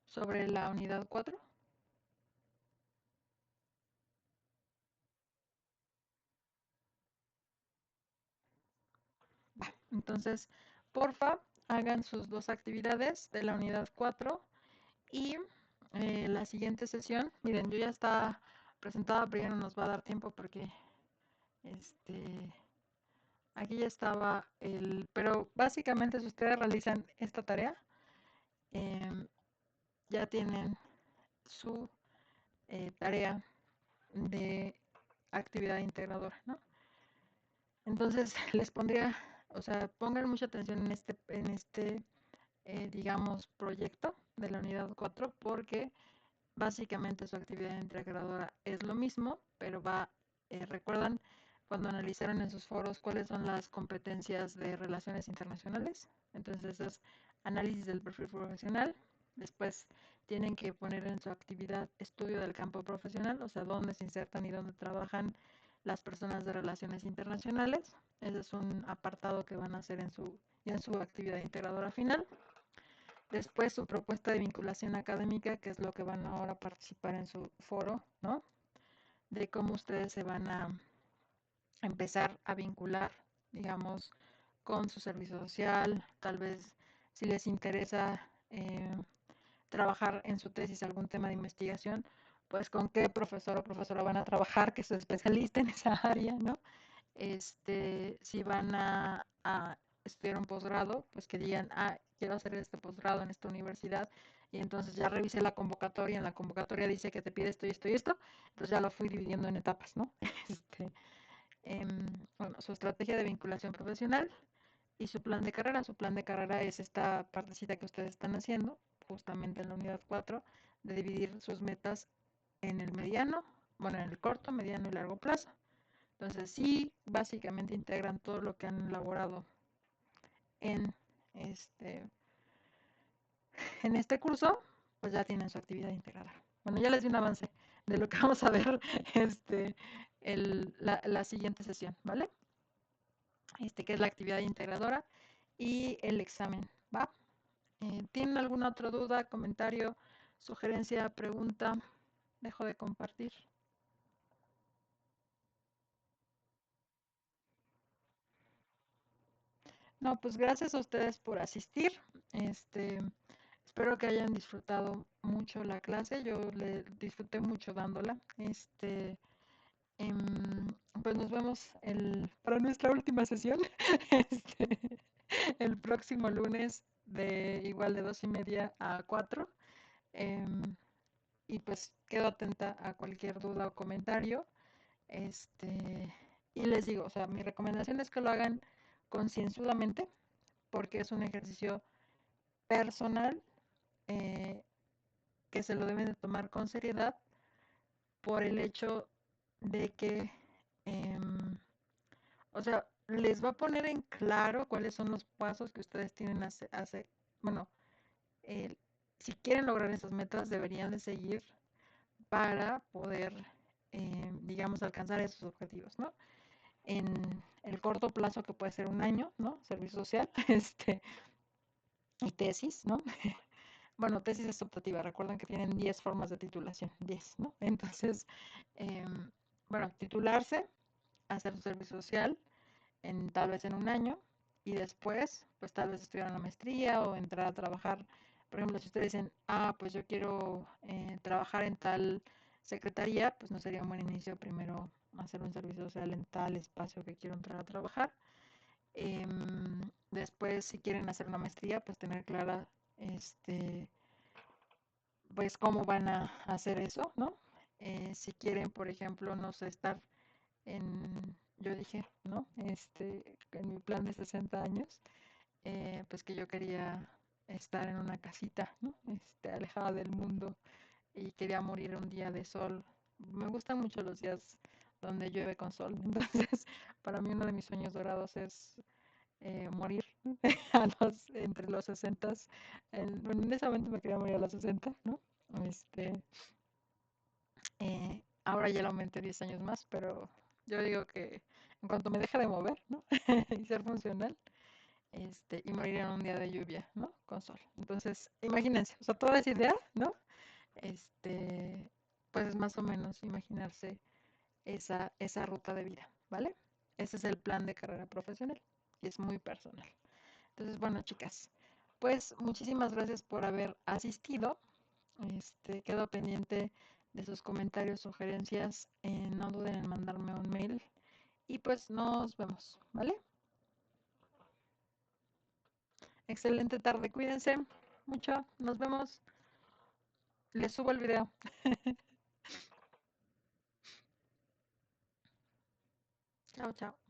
sobre la unidad 4. Entonces, porfa, hagan sus dos actividades de la unidad 4 y la siguiente sesión, miren, yo ya está presentada, pero ya no nos va a dar tiempo porque este, aquí ya estaba pero básicamente si ustedes realizan esta tarea, em, ya tienen su tarea de actividad integradora, ¿no? Entonces les pondría, o sea, pongan mucha atención en este digamos, proyecto de la unidad 4 porque básicamente su actividad integradora es lo mismo, pero recuerdan cuando analizaron en sus foros cuáles son las competencias de relaciones internacionales. Entonces es análisis del perfil profesional, después tienen que poner en su actividad estudio del campo profesional, o sea, dónde se insertan y dónde trabajan las personas de relaciones internacionales. Ese es un apartado que van a hacer en su actividad integradora final. Después su propuesta de vinculación académica, que es lo que van ahora a participar en su foro, ¿no? De cómo ustedes se van a empezar a vincular, digamos, con su servicio social, tal vez si les interesa trabajar en su tesis algún tema de investigación, pues con qué profesor o profesora van a trabajar que se especialista en esa área, ¿no? Si van a estudiar un posgrado, pues que digan, ah, quiero hacer este posgrado en esta universidad, y entonces ya revisé la convocatoria, en la convocatoria dice que te pide esto y esto y esto, entonces ya lo fui dividiendo en etapas, ¿no? Este, bueno, su estrategia de vinculación profesional y su plan de carrera. Su plan de carrera es esta partecita que ustedes están haciendo, justamente en la unidad 4 de dividir sus metas en el mediano, bueno, en el corto, mediano y largo plazo. Entonces sí, básicamente integran todo lo que han elaborado en este, en este curso, pues ya tienen su actividad integrada. Bueno, ya les di un avance de lo que vamos a ver la siguiente sesión, ¿vale? Que es la actividad integradora y el examen, ¿va? ¿Tienen alguna otra duda, comentario, sugerencia, pregunta? Dejo de compartir. No, pues gracias a ustedes por asistir. Espero que hayan disfrutado mucho la clase. Yo le disfruté mucho dándola. Em, pues nos vemos para nuestra última sesión, este, el próximo lunes de igual de 2:30 a 4. Em, y pues quedo atenta a cualquier duda o comentario. Y les digo, o sea, mi recomendación es que lo hagan concienzudamente porque es un ejercicio personal eh, que se lo deben de tomar con seriedad por el hecho de que, o sea, les va a poner en claro cuáles son los pasos que ustedes tienen bueno, eh, si quieren lograr esas metas deberían de seguir para poder, digamos, alcanzar esos objetivos, ¿no? en el corto plazo, que puede ser un año, ¿no? Servicio social, y tesis, ¿no? Bueno, tesis es optativa, recuerden que tienen 10 formas de titulación, 10, ¿no? Entonces, bueno, titularse, hacer su servicio social, tal vez en un año, y después, pues tal vez estudiar una maestría o entrar a trabajar. Por ejemplo, si ustedes dicen, pues yo quiero trabajar en tal secretaría, pues no sería un buen inicio primero hacer un servicio social en tal espacio que quiero entrar a trabajar. Después, si quieren hacer una maestría, pues tener clara, pues cómo van a hacer eso, ¿no? Si quieren, por ejemplo, no sé, estar yo dije, ¿no? En mi plan de 60 años, pues que yo quería estar en una casita, ¿no? Alejada del mundo, y quería morir un día de sol. Me gustan mucho los días donde llueve con sol, entonces para mí uno de mis sueños dorados es morir entre los 60. Bueno, en ese momento me quería morir a los 60, ¿no? Este, Ahora ya lo aumenté 10 años más, pero yo digo que en cuanto me deje de mover, ¿no? Y ser funcional, y morir en un día de lluvia, ¿no? Con sol. Entonces, imagínense, o sea, toda esa idea, ¿no? Este, pues es más o menos imaginarse esa ruta de vida, ¿vale? Ese es el plan de carrera profesional y es muy personal. Entonces, bueno, chicas, pues muchísimas gracias por haber asistido. Quedo pendiente de sus comentarios, sugerencias. No duden en mandarme un mail y pues nos vemos, ¿vale? Excelente tarde, cuídense mucho, nos vemos. Les subo el video. Chao, chao.